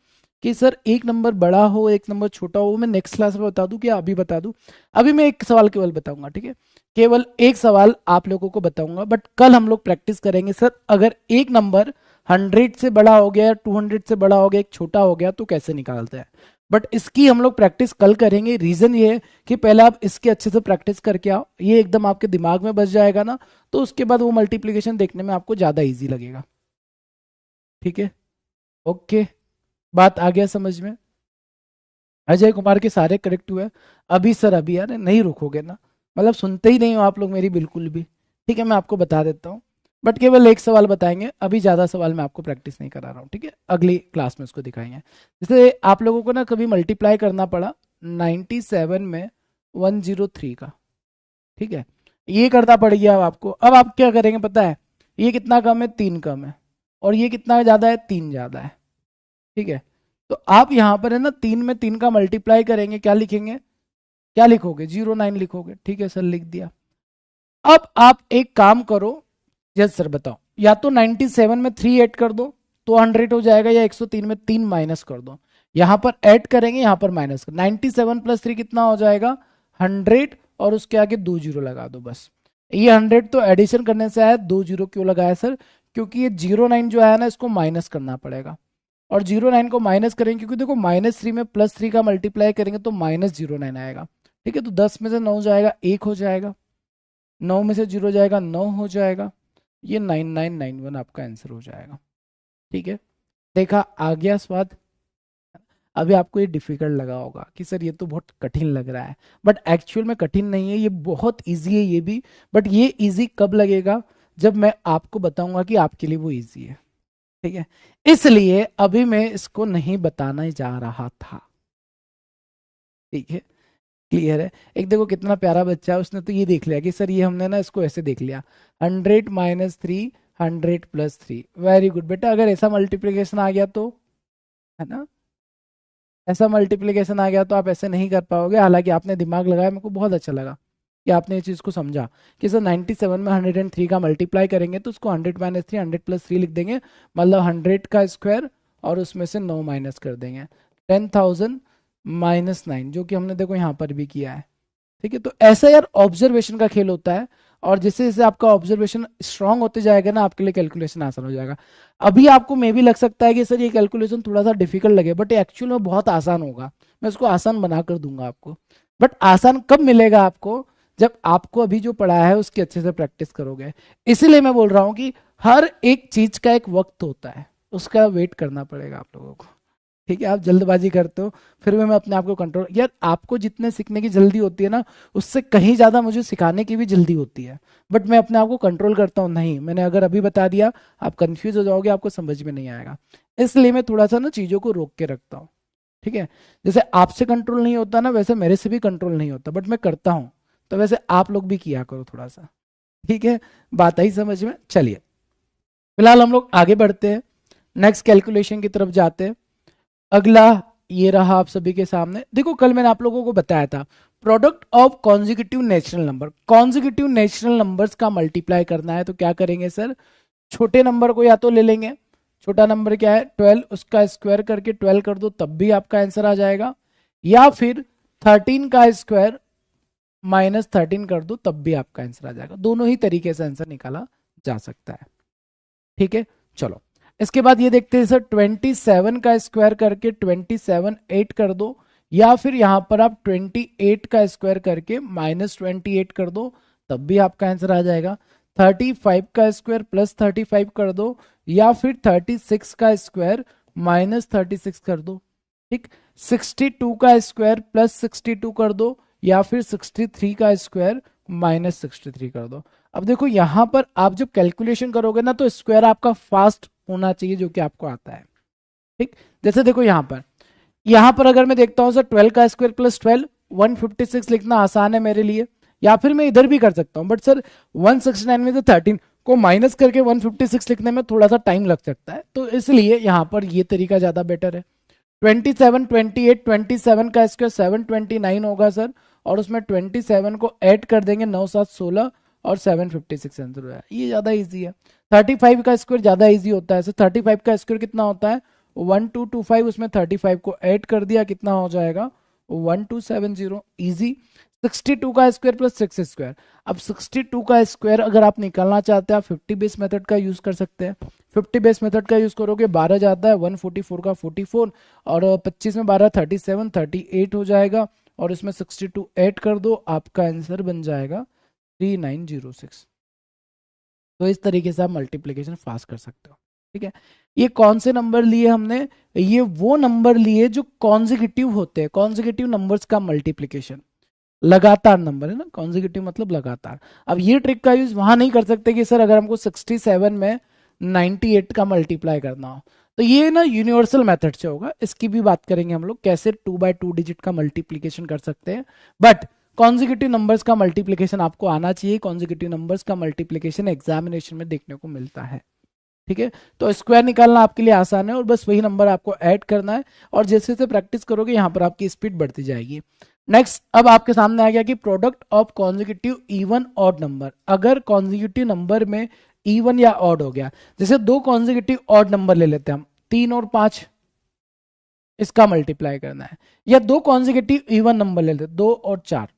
कि सर एक नंबर बड़ा हो एक नंबर छोटा हो, मैं नेक्स्ट क्लास में बता दूं क्या अभी बता दूं? अभी मैं एक सवाल केवल बताऊंगा, ठीक है। केवल एक सवाल आप लोगों को बताऊंगा, बट कल हम लोग प्रैक्टिस करेंगे सर, अगर एक नंबर 100 से बड़ा हो गया, 200 से बड़ा हो गया, एक छोटा हो गया तो कैसे निकालते हैं। बट इसकी हम लोग प्रैक्टिस कल करेंगे। रीजन ये है कि पहले आप इसके अच्छे से प्रैक्टिस करके आओ, ये एकदम आपके दिमाग में बस जाएगा ना, तो उसके बाद वो मल्टीप्लिकेशन देखने में आपको ज्यादा इजी लगेगा, ठीक है। ओके, बात आ गया समझ में? अजय कुमार के सारे करेक्ट हुए। अभी सर अभी यार नहीं रुकोगे ना, मतलब सुनते ही नहीं हो आप लोग मेरी बिल्कुल भी, ठीक है। मैं आपको बता देता हूँ, बट केवल एक सवाल बताएंगे, अभी ज्यादा सवाल मैं आपको प्रैक्टिस नहीं करा रहा हूँ, ठीक है। अगली क्लास में उसको दिखाएंगे। जैसे आप लोगों को ना कभी मल्टीप्लाई करना पड़ा 97 में 103 का, ठीक है। ये करना पड़ गया अब आपको। अब आप क्या करेंगे पता है, ये कितना कम है, 3 कम है, और ये कितना ज्यादा है, 3 ज्यादा है। ठीक है, तो आप यहाँ पर है ना 3 में 3 का मल्टीप्लाई करेंगे, क्या लिखेंगे, क्या लिखोगे, 09 लिखोगे। ठीक है सर, लिख दिया। अब आप एक काम करो, यस सर बताओ, या तो 97 में 3 ऐड कर दो तो 100 हो जाएगा, या 103 में 3 माइनस कर दो। यहां पर ऐड करेंगे, यहां पर माइनस कर, 97 प्लस 3 कितना हो जाएगा, 100, और उसके आगे 2 जीरो लगा दो बस। ये 100 तो एडिशन करने से आया, 2 जीरो क्यों लगाया सर, क्योंकि ये 09 जो आया ना इसको माइनस करना पड़ेगा, और 09 को माइनस करेंगे, क्योंकि देखो -3 में +3 का मल्टीप्लाई करेंगे तो -09 आएगा। ठीक है, तो 10 में से 9 जाएगा, 1 हो जाएगा, 9 में से 0 जाएगा, 9 हो जाएगा, ये 9991 आपका आंसर हो जाएगा। ठीक है, देखा आ गया स्वाद। अभी आपको ये डिफिकल्ट लगा होगा कि सर ये तो बहुत कठिन लग रहा है, बट एक्चुअल में कठिन नहीं है, ये बहुत इजी है ये भी। बट ये इजी कब लगेगा, जब मैं आपको बताऊंगा कि आपके लिए वो इजी है। ठीक है, इसलिए अभी मैं इसको नहीं बताना जा रहा था। ठीक है, क्लियर है। एक देखो कितना प्यारा बच्चा है, उसने तो ये देख लिया कि सर ये हमने ना इसको ऐसे देख लिया, 100 माइनस 3, 100 प्लस 3। वेरी गुड बेटा, अगर ऐसा मल्टीप्लीकेशन आ गया तो, है ना, ऐसा मल्टीप्लीकेशन आ गया तो आप ऐसे नहीं कर पाओगे। हालांकि आपने दिमाग लगाया, मेरे को बहुत अच्छा लगा कि आपने ये चीज़ को समझा कि सर 97 में 103 का मल्टीप्लाई करेंगे तो उसको 100 माइनस 3, 100 प्लस 3 लिख देंगे, मतलब 100 का स्क्वायर और उसमें से 9 माइनस कर देंगे, 10,000 माइनस 9, जो कि हमने देखो यहाँ पर भी किया है। ठीक है, तो ऐसा यार ऑब्जर्वेशन का खेल होता है, और जैसे जैसे आपका ऑब्जर्वेशन स्ट्रांग होते जाएगा ना, आपके लिए कैलकुलेशन आसान हो जाएगा। अभी आपको मे भी लग सकता है कि सर ये कैलकुलेशन थोड़ा सा डिफिकल्ट लगे, बट एक्चुअल में बहुत आसान होगा, मैं उसको आसान बना कर दूंगा आपको। बट आसान कब मिलेगा आपको, जब आपको अभी जो पढ़ा है उसकी अच्छे से प्रैक्टिस करोगे। इसीलिए मैं बोल रहा हूँ कि हर एक चीज का एक वक्त होता है, उसका वेट करना पड़ेगा आप लोगों को। ठीक है, आप जल्दबाजी करते हो, फिर भी मैं अपने आप को कंट्रोल, यार आपको जितने सीखने की जल्दी होती है ना, उससे कहीं ज्यादा मुझे सिखाने की भी जल्दी होती है, बट मैं अपने आप को कंट्रोल करता हूँ, नहीं मैंने अगर अभी बता दिया आप कंफ्यूज हो जाओगे, आपको समझ में नहीं आएगा, इसलिए मैं थोड़ा सा ना चीजों को रोक के रखता हूँ। ठीक है, जैसे आपसे कंट्रोल नहीं होता ना, वैसे मेरे से भी कंट्रोल नहीं होता, बट मैं करता हूँ, तो वैसे आप लोग भी किया करो थोड़ा सा। ठीक है, बात आई समझ में। चलिए फिलहाल हम लोग आगे बढ़ते हैं, नेक्स्ट कैलकुलेशन की तरफ जाते हैं। अगला ये रहा आप सभी के सामने, देखो कल मैंने आप लोगों को बताया था product of consecutive natural number, consecutive natural numbers का मल्टीप्लाई करना है, तो क्या करेंगे सर, छोटे नंबर को या तो ले लेंगे, छोटा नंबर क्या है 12, उसका स्क्वायर करके 12 कर दो तब भी आपका आंसर आ जाएगा, या फिर 13 का स्क्वायर -13 कर दो तब भी आपका आंसर आ जाएगा। दोनों ही तरीके से आंसर निकाला जा सकता है। ठीक है, चलो इसके बाद ये देखते हैं सर, 27 का स्क्वायर करके 27 8 कर दो, या फिर यहां पर आप 28 का स्क्वायर करके -28 कर दो तब भी आपका आंसर आ जाएगा। 35 का स्क्वायर प्लस 35 कर दो, या फिर 36 का स्क्वायर -36 कर दो। ठीक, 62 का स्क्वायर प्लस 62 कर दो, या फिर 63 का स्क्वायर -63 कर दो। अब देखो यहां पर आप जब कैलकुलेशन करोगे ना, तो स्क्वायर आपका फास्ट होना चाहिए, जो कि आपको आता है। ठीक, जैसे देखो यहां पर अगर मैं देखता हूं सर 12 का स्क्वायर प्लस 12, 156 लिखना आसान है मेरे लिए, या फिर मैं इधर भी कर सकता हूं, बट सर 169 में से 13 को माइनस करके 156 लिखने में थोड़ा सा टाइम लग सकता है, तो इसलिए यहां पर ये तरीका ज्यादा बेटर है। 27 28 27 का स्क्वायर 729 होगा सर, और उसमें 27 को ऐड कर देंगे, 9 7 16 और 756 आंसर होगा, ये ज्यादा इजी है। 35 का स्क्वायर ज्यादा इजी होता है, 35 का स्क्वायर कितना होता है 1225, उसमें 35 को ऐड कर दिया, कितना हो जाएगा 1270, इजी। 62 का स्क्वायर प्लस 6 स्क्वायर, अब 62 का स्क्वायर अगर आप निकालना चाहते हैं, आप 50 बेस मेथड का यूज कर सकते हैं। 50 बेस मेथड का यूज करोगे 12 जाता है, 144 का 44, और 25 में 12 37 38 हो जाएगा, और इसमें 62 ऐड कर दो, आपका आंसर बन जाएगा 3906। तो इस तरीके से आप मल्टीप्लीकेशन फास्ट कर सकते हो। ठीक है, ये कौन से नंबर लिए हमने, ये वो नंबर लिए जो कॉन्जिक्यूटिव होते हैं, कॉन्जिक्यूटिव नंबर्स का मल्टीप्लीकेशन, लगातार नंबर है ना, कॉन्जिक्यूटिव मतलब लगातार। अब ये ट्रिक का यूज वहां नहीं कर सकते कि सर अगर हमको 67 में 98 का मल्टीप्लाई करना हो, तो ये ना यूनिवर्सल मेथड से होगा, इसकी भी बात करेंगे हम लोग, कैसे 2 बाय 2 डिजिट का मल्टीप्लीकेशन कर सकते हैं। बट कॉन्जिक्यूटिव नंबर्स का मल्टीप्लिकेशन आपको आना चाहिए, कॉन्जिक्यूटिव नंबर्स का मल्टीप्लिकेशन एग्जामिनेशन में देखने को मिलता है। ठीक है, तो स्क्वायर निकालना आपके लिए आसान है और बस वही नंबर आपको ऐड करना है, और जैसे जैसे प्रैक्टिस करोगे यहाँ पर आपकी स्पीड बढ़ती जाएगी। नेक्स्ट, अब आपके सामने आ गया कि product of consecutive even odd number. अगर कॉन्जिक्यूटिव नंबर में इवन या ऑड हो गया, जैसे दो कॉन्जिक्यूटिव ऑड नंबर ले लेते हैं हम, 3 और 5, इसका मल्टीप्लाई करना है, या दो कॉन्जिक्यूटिव इवन नंबर ले लेते हैं, 2 और 4।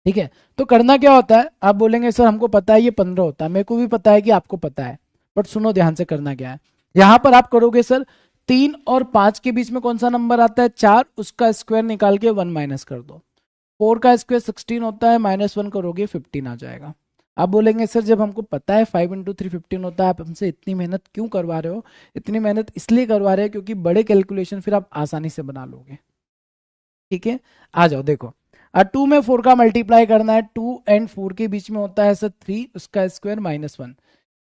ठीक है, तो करना क्या होता है, आप बोलेंगे सर हमको पता है ये 15 होता है, मेरे को भी पता है कि आपको पता है, बट सुनो ध्यान से, करना क्या है, यहां पर आप करोगे सर 3 और 5 के बीच में कौन सा नंबर आता है, 4, उसका स्क्वायर निकाल के 1 माइनस कर दो। 4 का स्क्वायर 16 होता है, -1 करोगे 15 आ जाएगा। आप बोलेंगे सर जब हमको पता है 5 × 3 15 होता है, आप हमसे इतनी मेहनत क्यों करवा रहे हो। इतनी मेहनत इसलिए करवा रहे हैं क्योंकि बड़े कैलकुलेशन फिर आप आसानी से बना लोगे। ठीक है, आ जाओ देखो, 2 में 4 का मल्टीप्लाई करना है, 2 एंड 4 के बीच में होता है सर 3, उसका स्क्वायर -1,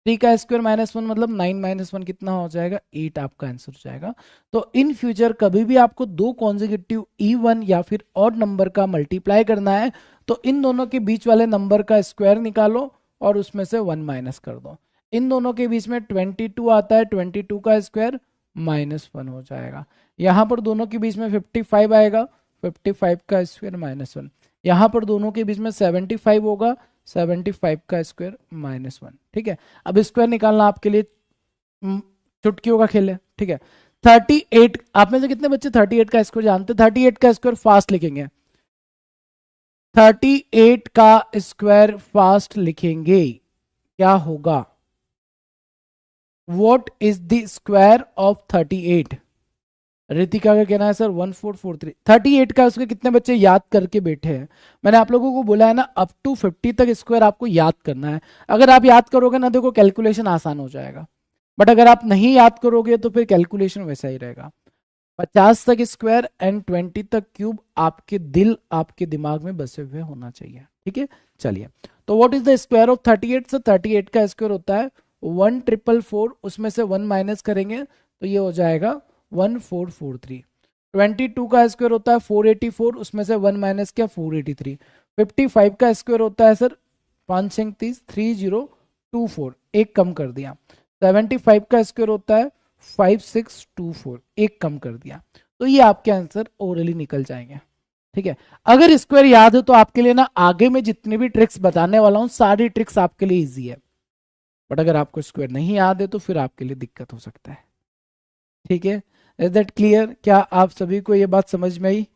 3 का स्क्वायर -1 मतलब 9 -1 कितना हो जाएगा, 8 आपका आंसर हो जाएगा। तो इन फ्यूचर कभी भी आपको दो कॉन्जिक्यूटिव इवन या फिर ऑड नंबर का मल्टीप्लाई करना है, तो इन दोनों के बीच वाले नंबर का स्क्वायर निकालो और उसमें से 1 माइनस कर दो। इन दोनों के बीच में 22 आता है, 22 का स्क्वायर -1 हो जाएगा। यहाँ पर दोनों के बीच में 55 आएगा, 55 का स्क्वायर -1। यहाँ पर दोनों के बीच में 75 होगा, 75 का स्क्वायर -1। ठीक है, अब स्क्वायर निकालना आपके लिए चुटकियों का खेल है। ठीक है, 38, आप में से कितने बच्चे 38 का स्क्वायर जानते हैं? 38 का स्क्वायर फास्ट लिखेंगे, 38 का स्क्वायर फास्ट लिखेंगे, क्या होगा, what is the square of 38? Ritika का कहना है सर 1443। 38 का उसके कितने बच्चे याद करके बैठे हैं? मैंने आप लोगों को बोला है ना, अप टू 50 तक स्क्वायर आपको याद करना है। अगर आप याद करोगे ना, देखो कैलकुलेशन आसान हो जाएगा, बट अगर आप नहीं याद करोगे तो फिर कैलकुलेशन वैसा ही रहेगा। 50 तक स्क्वायर एंड 20 तक क्यूब आपके दिल, आपके दिमाग में बसे हुए होना चाहिए। ठीक है, चलिए, तो what is the square of 38? Sir 38 का स्क्वायर होता है 1444, उसमें से 1 माइनस करेंगे तो ये हो जाएगा 1443। 22 का स्क्वायर होता है 484, उसमें से 1 माइनस किया 483। 55 का स्क्वायर होता है सर 537, 3024, एक कम कर दिया। 75 का स्क्वायर होता है 5624, एक कम कर दिया। तो ये आपके आंसर ओरली निकल जाएंगे। ठीक है, अगर स्क्वायर याद है तो आपके लिए ना आगे में जितनी भी ट्रिक्स बताने वाला हूं सारी ट्रिक्स आपके लिए इजी है, बट अगर आपको स्क्वायर नहीं याद है तो फिर आपके लिए दिक्कत हो सकता है। ठीक है, इज दैट क्लियर? क्या आप सभी को ये बात समझ में आई?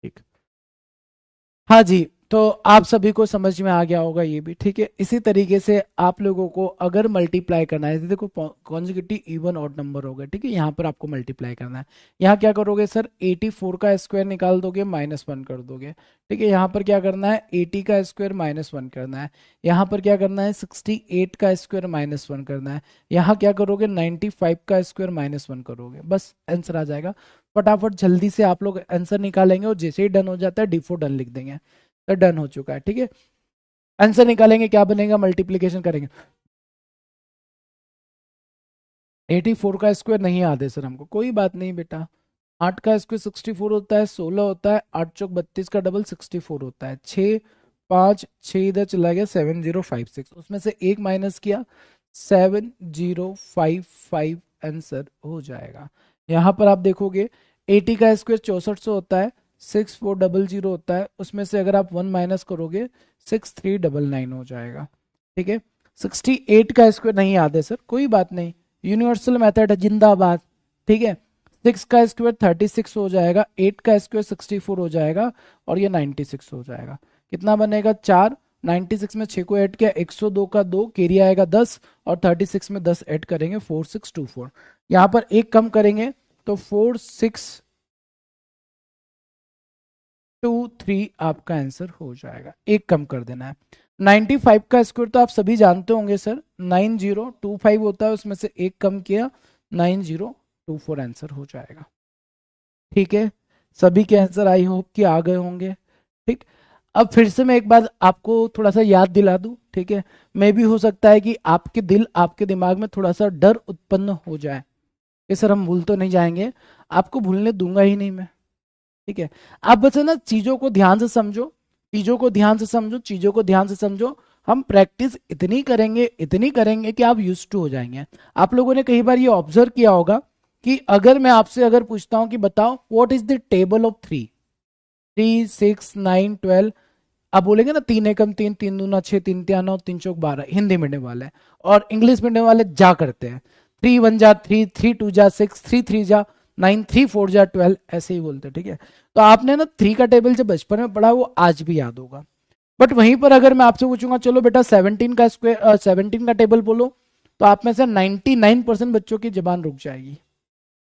ठीक, हाँ जी, तो आप सभी को समझ में आ गया होगा ये भी। ठीक है, इसी तरीके से आप लोगों को अगर मल्टीप्लाई करना है, देखो कॉन्जिक्यूटिव इवन ऑड नंबर होगा, ठीक है, यहाँ पर आपको मल्टीप्लाई करना है। यहाँ क्या करोगे सर, 84 का स्क्वायर निकाल दोगे, -1 कर दोगे। ठीक है, यहाँ पर क्या करना है, 80 का स्क्वायर -1 करना है। यहाँ पर क्या करना है, 68 का स्क्वायर -1 करना है। यहाँ क्या करोगे, 95 का स्क्वायर -1 करोगे, बस आंसर आ जाएगा। फटाफट जल्दी से आप लोग आंसर निकालेंगे, और जैसे ही डन हो जाता है डिफो डन लिख देंगे, तो डन हो चुका है। ठीक है, आंसर निकालेंगे, क्या बनेगा, मल्टीप्लीकेशन करेंगे। 84 का स्क्वायर नहीं याद है सर हमको, कोई बात नहीं बेटा। 8 का स्क्वायर 64 होता है, 16 होता है, 8 चौक 32 का डबल 64 होता है। 6 5 6 इधर चला गया, 7056, उसमें से एक माइनस किया, 7055 आंसर हो जाएगा। यहाँ पर आप देखोगे 80 का स्क्वायर 6400 होता है, 6400 होता है, उसमें से अगर आप 1 माइनस करोगे 6399 हो जाएगा। ठीक है, 68 का स्क्वायर नहीं याद है सर, कोई बात नहीं, यूनिवर्सल मेथड है, जिंदाबाद। ठीक है, 6 का स्क्वायर 36 हो जाएगा, 8 का स्क्वायर 64 हो जाएगा, और ये 96 हो जाएगा। कितना बनेगा? 4। 96 में 6 को ऐड किया, 102 का 2, कैरी आएगा 10, और 36 में 10 ऐड करेंगे, 4624। यहाँ पर एक कम करेंगे तो 4623 आपका आंसर हो जाएगा। एक कम कर देना है। 95 का स्क्वायर तो आप सभी जानते होंगे सर, 9025 होता है, उसमें से एक कम किया, 9024 आंसर हो जाएगा। ठीक है, सभी के आंसर आई होप कि आ गए होंगे। ठीक, अब फिर से मैं एक बार आपको थोड़ा सा याद दिला दूं। ठीक है, मे भी हो सकता है कि आपके दिमाग में थोड़ा सा डर उत्पन्न हो जाए कि सर हम भूल तो नहीं जाएंगे। आपको भूलने दूंगा ही नहीं मैं। ठीक है, आप बस है ना चीजों को ध्यान से समझो, चीजों को ध्यान से समझो, चीजों को ध्यान से समझो। हम प्रैक्टिस इतनी करेंगे कि आप यूज्ड टू हो जाएंगे। आप लोगों ने कई बार ये ऑब्जर्व किया होगा कि अगर मैं आपसे अगर पूछता हूं कि बताओ what is the table of 3, 3, 6, 9, 12, आप बोलेंगे ना 3 एकम 3, 3 दूना 6, 3 तिया 9, 3 चौक 12, हिंदी मीडियम वाले। और इंग्लिश मीडियम वाले जा करते हैं 3 1 जा 3, 3 2 जा 6, 3 3 जा 9, 3 4 जा 12, ऐसे ही बोलते हैं। ठीक है, तो आपने ना 3 का टेबल जब बचपन में पढ़ा वो आज भी याद होगा। बट वहीं पर अगर मैं आपसे पूछूंगा चलो बेटा 17 का स्क्वायर 17 का टेबल बोलो, तो आप में से 99% बच्चों की जबान रुक जाएगी।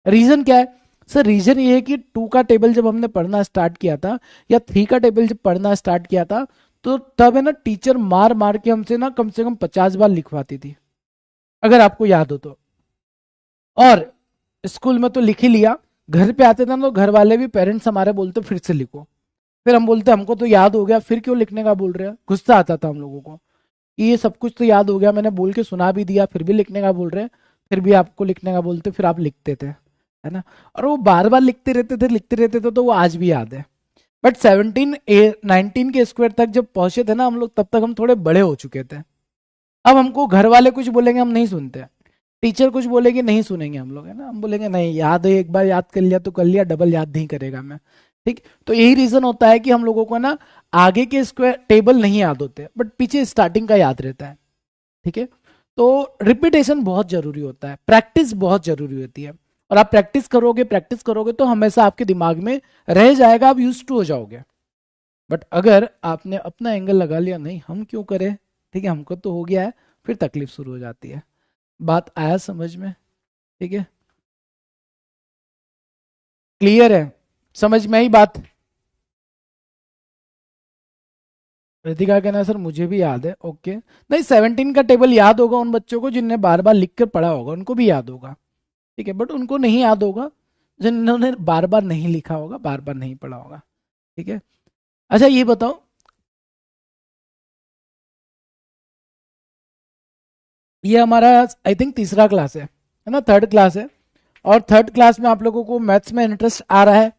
रीजन क्या है सर? रीजन ये है कि 2 का टेबल जब हमने पढ़ना स्टार्ट किया था, या 3 का टेबल जब पढ़ना स्टार्ट किया था, तो तब है ना टीचर मार मार के हमसे ना कम से कम 50 बार लिखवाती थी, अगर आपको याद हो तो। और स्कूल में तो लिख ही लिया, घर पे आते थे ना तो घर वाले भी, पेरेंट्स हमारे बोलते फिर से लिखो। फिर हम बोलते हमको तो याद हो गया, फिर क्यों लिखने का बोल रहे हैं। गुस्सा आता था हम लोगों को कि ये सब कुछ तो याद हो गया, मैंने बोल के सुना भी दिया, फिर भी लिखने का बोल रहे हैं, फिर भी आपको लिखने का बोलते, फिर आप लिखते थे, है ना। और वो बार बार लिखते रहते थे तो वो आज भी याद है। बट 19 के स्क्वायर तक जब पहुंचे थे ना हम लोग, तब तक हम थोड़े बड़े हो चुके थे। अब हमको घर वाले कुछ बोलेंगे हम नहीं सुनते, टीचर कुछ बोलेगी नहीं सुनेंगे हम लोग, है ना। हम बोलेंगे नहीं, याद है, एक बार याद कर लिया तो कर लिया, डबल याद नहीं करेगा मैं। ठीक, तो यही रीजन होता है कि हम लोगों को ना आगे के स्क्वायर टेबल नहीं याद होते, बट पीछे स्टार्टिंग का याद रहता है। ठीक है, तो रिपीटेशन बहुत जरूरी होता है, प्रैक्टिस बहुत जरूरी होती है। और आप प्रैक्टिस करोगे तो हमेशा आपके दिमाग में रह जाएगा, आप यूज टू हो जाओगे। बट अगर आपने अपना एंगल लगा लिया, नहीं हम क्यों करें, ठीक है हमको तो हो गया है, फिर तकलीफ शुरू हो जाती है। बात आया समझ में? ठीक है, क्लियर है, समझ में आई बात? रितिका कहना है, सर मुझे भी याद है। ओके, नहीं 17 का टेबल याद होगा उन बच्चों को जिनने बार बार लिख कर पढ़ा होगा, उनको भी याद होगा। ठीक है, बट उनको नहीं याद होगा जिन्होंने बार बार नहीं लिखा होगा, बार बार नहीं पढ़ा होगा। ठीक है, अच्छा ये बताओ, ये हमारा आई थिंक तीसरा क्लास है ना, थर्ड क्लास है। और थर्ड क्लास में आप लोगों को मैथ्स में इंटरेस्ट आ रहा है,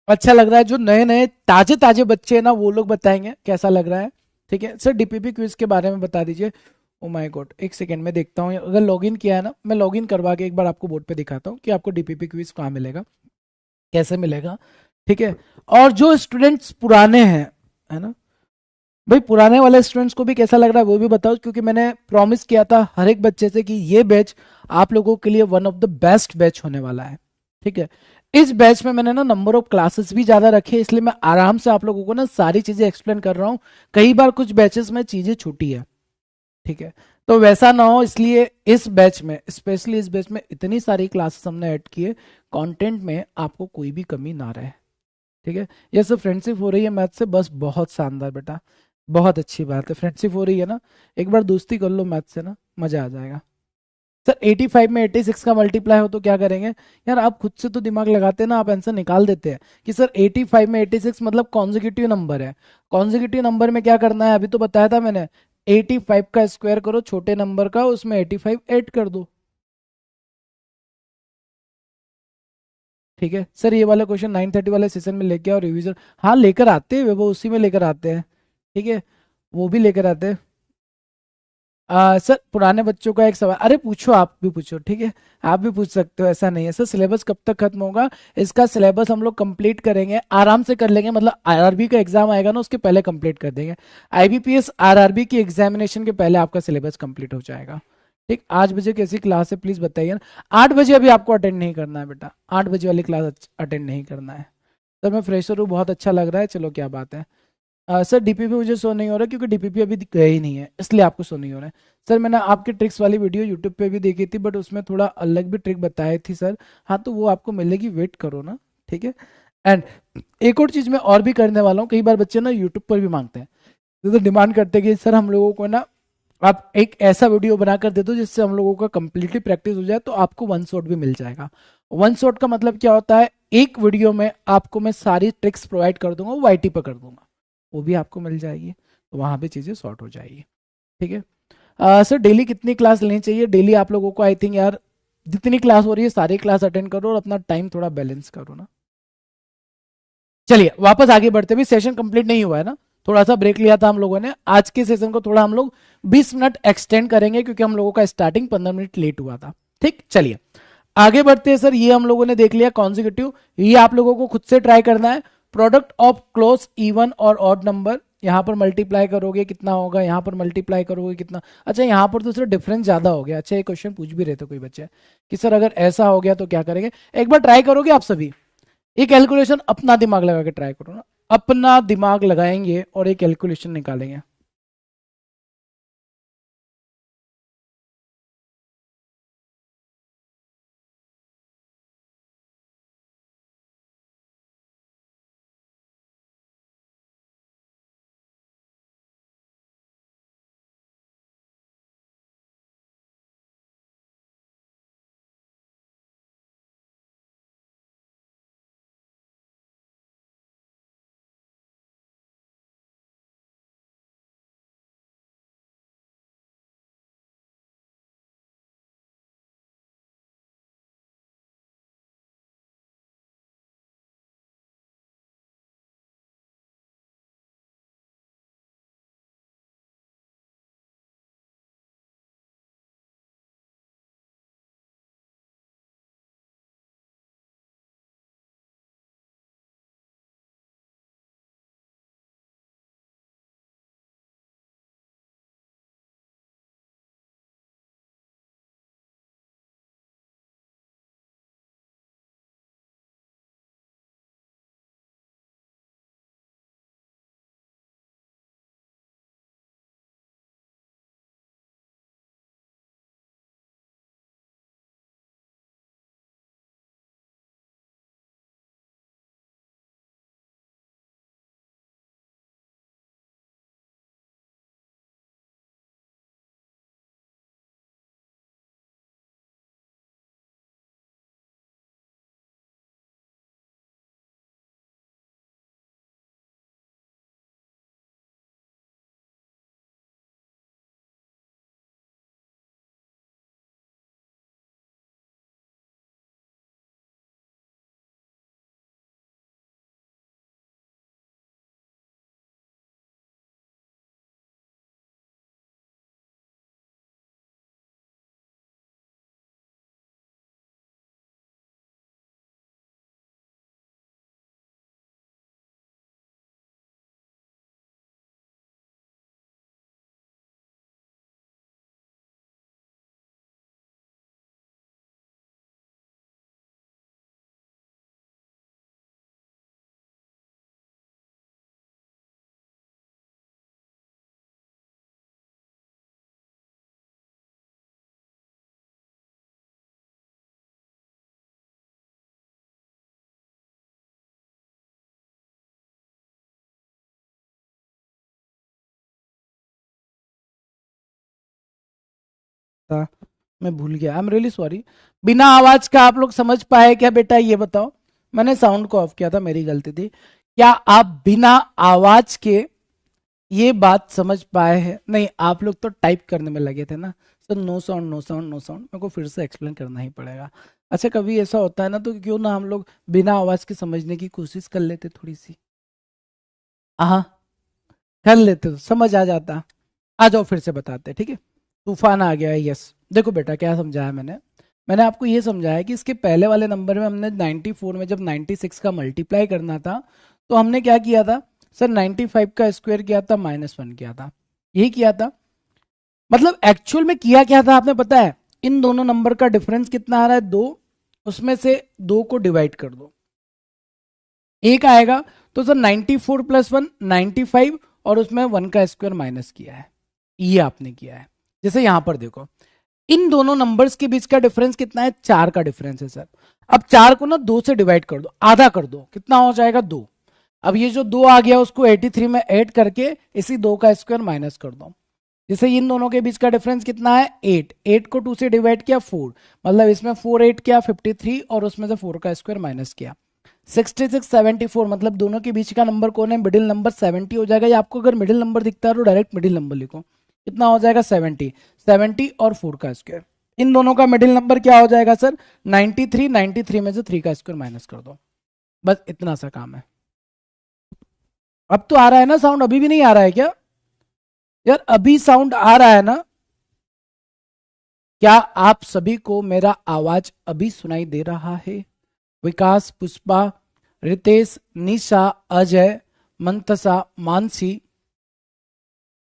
अच्छा लग रहा है। जो नए नए ताजे ताजे बच्चे हैं ना वो लोग बताएंगे कैसा लग रहा है। ठीक है सर, डीपीपी क्विज के बारे में बता दीजिए। ओ माय गॉड, एक सेकंड में देखता हूँ, अगर लॉगिन किया है ना, मैं लॉगिन करवा के एक बार आपको बोर्ड पे दिखाता हूँ कि आपको डीपीपी क्विज कहाँ मिलेगा, कैसे मिलेगा। ठीक है, और जो स्टूडेंट्स पुराने हैं, है ना भाई, पुराने वाले स्टूडेंट्स को भी कैसा लग रहा है वो भी बताओ, क्योंकि मैंने प्रॉमिस किया था हर एक बच्चे से कि ये बैच आप लोगों के लिए one of the best batch होने वाला है। ठीक है, इस बैच में मैंने ना नंबर ऑफ क्लासेस भी ज्यादा रखे, इसलिए मैं आराम से आप लोगों को ना सारी चीजें एक्सप्लेन कर रहा हूँ। कई बार कुछ बैचेस में चीजें छूटी है। ठीक है, तो वैसा ना हो, इसलिए इस बैच में, स्पेशली इस बैच में इतनी सारी क्लासेस हमने ऐड किए, कंटेंट में आपको कोई भी कमी ना रहे। ठीक है, ये सब फ्रेंडशिप हो रही है मैथ से, बस बहुत शानदार बेटा, बहुत अच्छी बात है। फ्रेंडशिप हो रही है ना, एक बार दोस्ती कर लो मैथ से ना, मजा आ जाएगा। सर 85 में 86 का मल्टीप्लाई हो तो क्या करेंगे? यार आप खुद से तो दिमाग लगाते हैं ना, आप आंसर निकाल देते हैं कि सर 85 में 86 मतलब कॉन्जिक्यूटिव नंबर है। कॉन्जिक्यूटिव नंबर में क्या करना है, अभी तो बताया था मैंने, 85 का स्क्वायर करो छोटे नंबर का, उसमें 85 ऐड कर दो। ठीक है सर, ये वाला क्वेश्चन 9:30 वाले सेशन में लेके आओ रिवीजन। हाँ लेकर आते हैं वो, उसी में लेकर आते हैं। ठीक है, वो भी लेकर आते हैं। सर पुराने बच्चों का एक सवाल, अरे पूछो, आप भी पूछो। ठीक है, आप भी पूछ सकते हो, ऐसा नहीं है। सर सिलेबस कब तक खत्म होगा? इसका सिलेबस हम लोग कंप्लीट करेंगे, आराम से कर लेंगे, मतलब आरआरबी का एग्जाम आएगा ना उसके पहले कंप्लीट कर देंगे। आईबीपीएस आरआरबी की एग्जामिनेशन के पहले आपका सिलेबस कंप्लीट हो जाएगा। ठीक, 8 बजे कैसी क्लास है प्लीज बताइए ना। 8 बजे अभी आपको अटेंड नहीं करना है बेटा, 8 बजे वाली क्लास अटेंड नहीं करना है। सर मैं फ्रेशर हूँ, बहुत अच्छा लग रहा है, चलो क्या बात है। सर डीपीपी मुझे शो नहीं हो रहा क्योंकि डीपीपी अभी गए ही नहीं है, इसलिए आपको शो नहीं हो रहा है। सर मैंने आपकी ट्रिक्स वाली वीडियो यूट्यूब पे भी देखी थी, बट उसमें थोड़ा अलग भी ट्रिक बताई थी सर। हाँ तो वो आपको मिलेगी, वेट करो ना, ठीक है। एंड एक और चीज मैं और भी करने वाला हूँ, कई बार बच्चे ना यूट्यूब पर भी मांगते हैं, तो डिमांड करते हैं कि सर हम लोगों को ना आप एक ऐसा वीडियो बनाकर दे दो जिससे हम लोगों का कंप्लीटली प्रैक्टिस हो जाए, तो आपको वन शॉट भी मिल जाएगा। वन शॉट का मतलब क्या होता है, एक वीडियो में आपको मैं सारी ट्रिक्स प्रोवाइड कर दूंगा, वो आईटी पर कर दूंगा, वो भी आपको मिल जाएगी, तो वहां पे चीजें सॉर्ट हो जाएगी। ठीक है। सर डेली कितनी क्लास लेनी चाहिए? डेली आप लोगों को आई थिंक यार जितनी क्लास हो रही है सारी क्लास अटेंड करो और अपना टाइम थोड़ा बैलेंस करो ना। चलिए वापस आगे बढ़ते, भी सेशन कंप्लीट नहीं हुआ है ना, थोड़ा सा ब्रेक लिया था हम लोगों ने। आज के सेशन को थोड़ा हम लोग 20 मिनट एक्सटेंड करेंगे क्योंकि हम लोगों का स्टार्टिंग 15 मिनट लेट हुआ था। ठीक, चलिए आगे बढ़ते हैं। सर ये हम लोगों ने देख लिया कॉन्जिक्यूटिव, ये आप लोगों को खुद से ट्राई करना है। प्रोडक्ट ऑफ क्लोज इवन और ऑड नंबर, यहां पर मल्टीप्लाई करोगे कितना होगा, यहां पर मल्टीप्लाई करोगे कितना। अच्छा यहाँ पर तो सर डिफरेंस ज्यादा हो गया। अच्छा ये क्वेश्चन पूछ भी रहे थे कोई बच्चे कि सर अगर ऐसा हो गया तो क्या करेंगे, एक बार ट्राई करोगे आप सभी, ये कैलकुलेशन अपना दिमाग लगा के ट्राई करो ना, अपना दिमाग लगाएंगे और एक कैलकुलेशन निकालेंगे। था, मैं भूल गया, आई एम रियली सॉरी। बिना आवाज का आप लोग समझ पाए क्या बेटा, ये बताओ। मैंने साउंड को ऑफ किया था, मेरी गलती थी। क्या आप बिना आवाज के ये बात समझ पाए हैं? नहीं, आप लोग तो टाइप करने में लगे थे ना। Sir no sound no sound no sound, मेरे को फिर से एक्सप्लेन करना ही पड़ेगा। अच्छा कभी ऐसा होता है ना, तो क्यों ना हम लोग बिना आवाज के समझने की कोशिश कर लेते थोड़ी सी। हाँ कर लेते तो समझ आ जाता। आ जाओ फिर से बताते, ठीक है। तूफान आ गया है, यस। देखो बेटा क्या समझाया मैंने, मैंने आपको ये समझाया कि इसके पहले वाले नंबर में हमने 94 में जब 96 का मल्टीप्लाई करना था, तो हमने क्या किया था सर, 95 का स्क्वायर किया था, -1 किया था, यही किया था। मतलब एक्चुअल में किया क्या था आपने पता है, इन दोनों नंबर का डिफरेंस कितना आ रहा है 2, उसमें से 2 को डिवाइड कर दो, एक आएगा। तो सर 94 प्लस 1 95, और उसमें 1 का स्क्वायर माइनस किया है, ये आपने किया है। जैसे यहां पर देखो इन दोनों नंबर्स के बीच का डिफरेंस कितना है, 4 का डिफरेंस है सर। अब 4 को ना 2 से डिवाइड कर दो, आधा कर दो, कितना हो जाएगा 2। अब ये जो 2 आ गया उसको 83 में ऐड करके इसी 2 का स्क्वायर माइनस कर दो। जैसे इन दोनों के बीच का डिफरेंस कितना है 8, 8 को 2 से डिवाइड किया 4, मतलब इसमें 4 8 किया 53, और उसमें से 4 का स्क्वायर माइनस किया 66 74, मतलब दोनों के बीच का नंबर कौन है, मिडिल नंबर 70 हो जाएगा। या आपको अगर मिडिल नंबर दिखता है तो डायरेक्ट मिडिल नंबर लिखो, कितना हो जाएगा 70, 70 और 4 का स्क्वायर। इन दोनों का मिडिल नंबर क्या हो जाएगा सर 93, 93 में से 3 का स्क्वायर माइनस कर दो, बस इतना सा काम है। अब तो आ रहा है ना साउंड, अभी भी नहीं आ रहा है क्या यार, अभी साउंड आ रहा है ना? क्या आप सभी को मेरा आवाज अभी सुनाई दे रहा है? विकास, पुष्पा, रितेश, निशा, अजय, मंतसा, मानसी,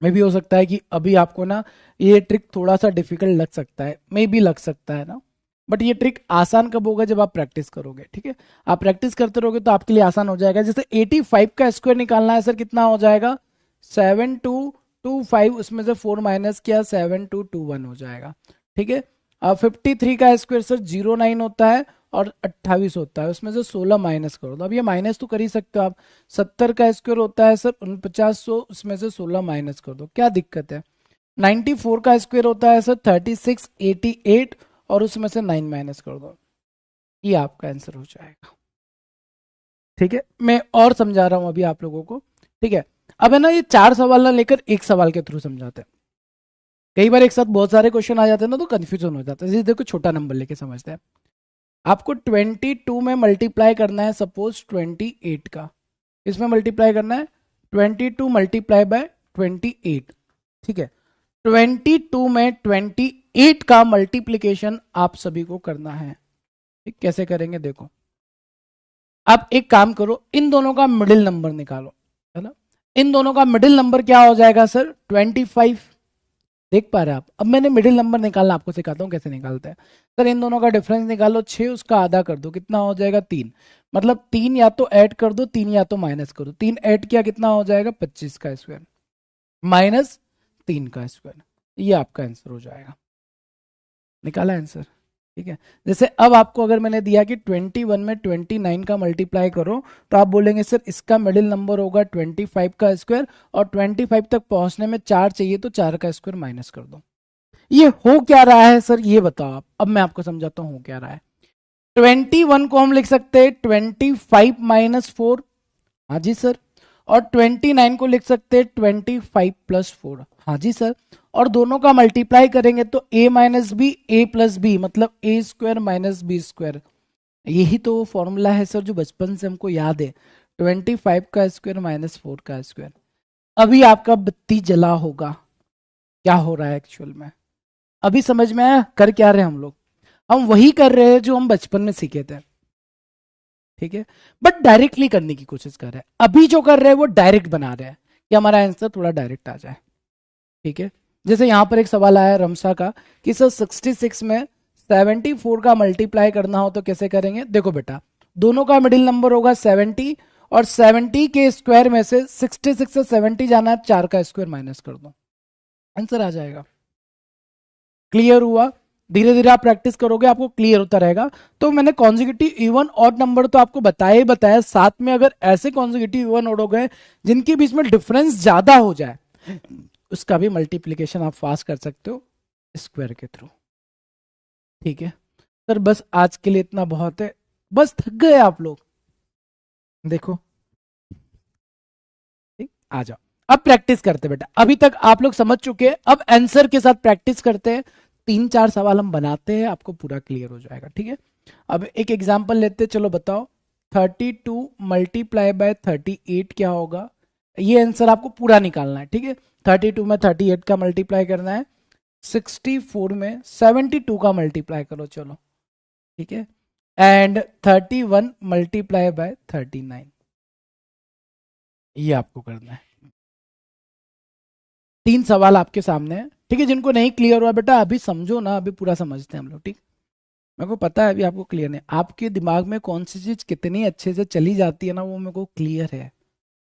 में भी हो सकता है कि अभी आपको ना ये ट्रिक थोड़ा सा डिफिकल्ट लग सकता है, मे भी लग सकता है ना, बट ये ट्रिक आसान कब होगा, जब आप प्रैक्टिस करोगे। ठीक है, आप प्रैक्टिस करते रहोगे तो आपके लिए आसान हो जाएगा। जैसे 85 का स्क्वायर निकालना है सर, कितना हो जाएगा 7225, उसमें से 4 माइनस किया 7221 हो जाएगा। ठीक है, अब 53 का स्क्वायर सर 09 होता है और 28 होता है, उसमें से 16 माइनस करो, तो अब ये माइनस तो कर ही सकते हो आप। 70 का स्क्वायर होता है सर 4900, उसमें से 16 माइनस कर दो, क्या दिक्कत है। 94 का स्क्वायर होता है सर 3688, और उसमें से 9 माइनस कर दो, ये आपका आंसर हो जाएगा। ठीक है, मैं और समझा रहा हूं अभी आप लोगों को। ठीक है, अब है ना ये 4 सवाल ना लेकर एक सवाल के थ्रू समझाते हैं। कई बार एक साथ बहुत सारे क्वेश्चन आ जाते हैं ना, तो कंफ्यूजन हो जाता है। जैसे देखो छोटा नंबर लेके समझते हैं, आपको 22 में मल्टीप्लाई करना है सपोज 28 का, इसमें मल्टीप्लाई करना है 22 मल्टीप्लाई बाय 28। ठीक है, 22 में 28 का मल्टीप्लीकेशन आप सभी को करना है। ठीक, कैसे करेंगे देखो, आप एक काम करो, इन दोनों का मिडिल नंबर निकालो, है ना। इन दोनों का मिडिल नंबर क्या हो जाएगा सर 25, देख पा रहे हैं आप। अब मैंने मिडिल नंबर निकालना आपको सिखाता हूँ कैसे निकालते हैं। सर इन दोनों का डिफरेंस निकालो, 6 उसका आधा कर दो, कितना हो जाएगा 3, मतलब 3 या तो ऐड कर दो 3 या तो माइनस करो। 3 ऐड किया कितना हो जाएगा 25 का स्क्वायर माइनस 3 का स्क्वायर, ये आपका आंसर हो जाएगा। निकाला आंसर। ठीक है, जैसे अब आपको अगर मैंने दिया कि 21 में 29 का मल्टीप्लाई करो, तो आप बोलेंगे सर इसका मिडिल नंबर होगा 25 का स्क्वायर, और 25 तक पहुंचने में 4 चाहिए, तो 4 का स्क्वायर माइनस कर दो। ये हो क्या रहा है सर, ये बताओ आप। अब मैं आपको समझाता हूं हो क्या रहा है। 21 को हम लिख सकते हैं 25 माइनस 4, हाँ जी सर। और 29 को लिख सकते हैं 25 प्लस 4, हाँ जी सर। और दोनों का मल्टीप्लाई करेंगे तो a minus B A plus B, मतलब A square minus B square. यही तो वो फॉर्मूला है सर जो बचपन से हमको याद है, 25 का स्क्वायर माइनस 4 का स्क्वायर। अभी आपका बत्ती जला होगा, क्या हो रहा है एक्चुअल में, अभी समझ में आया कर क्या रहे हम लोग। हम वही कर रहे हैं जो हम बचपन में सीखे थे। ठीक है, बट डायरेक्टली करने की कोशिश कर रहे हैं। अभी जो कर रहे हैं वो डायरेक्ट बना रहे हैं कि हमारा आंसर थोड़ा डायरेक्ट आ जाए। ठीक है, जैसे यहां पर एक सवाल आया रमसा का कि सर 66 में 74 का मल्टीप्लाई करना हो तो कैसे करेंगे। देखो बेटा, दोनों का मिडिल नंबर होगा 70, और 70 के स्क्वायर में से 66 से 70 जाना है, 4 का स्क्वायर माइनस कर दो, आंसर आ जाएगा। क्लियर हुआ, धीरे धीरे आप प्रैक्टिस करोगे आपको क्लियर होता रहेगा। तो मैंने कॉन्जिक्यूटिव इवन ऑड नंबर तो आपको बताया ही बताया, साथ में अगर ऐसे कॉन्जिक्यूटिव इवन ऑड हो गए जिनके बीच में डिफरेंस ज्यादा हो जाए, उसका भी मल्टीप्लीकेशन आप फास्ट कर सकते हो स्क्वायर के थ्रू। ठीक है सर, बस आज के लिए इतना बहुत है, बस थक गए आप लोग, देखो। ठीक, आ जाओ अब प्रैक्टिस करते बेटा। अभी तक आप लोग समझ चुके हैं, अब आंसर के साथ प्रैक्टिस करते हैं। 3-4 सवाल हम बनाते हैं, आपको पूरा क्लियर हो जाएगा। ठीक है, अब एक एग्जांपल लेते हैं, चलो बताओ 32 मल्टीप्लाई बाय 38 क्या होगा। ये आंसर आपको पूरा निकालना है। ठीक है, 32 में 38 का मल्टीप्लाई करना है, 64 में 72 का मल्टीप्लाई करो, चलो। ठीक है, एंड 31 मल्टीप्लाई बाय 39, ये आपको करना है। 3 सवाल आपके सामने है, ठीक है, जिनको नहीं क्लियर हुआ बेटा अभी समझो ना, अभी पूरा समझते हैं हम लोग, ठीक। मेरे को पता है अभी आपको क्लियर नहीं, आपके दिमाग में कौन सी चीज कितनी अच्छे से चली जाती है ना, वो मेरे को क्लियर है।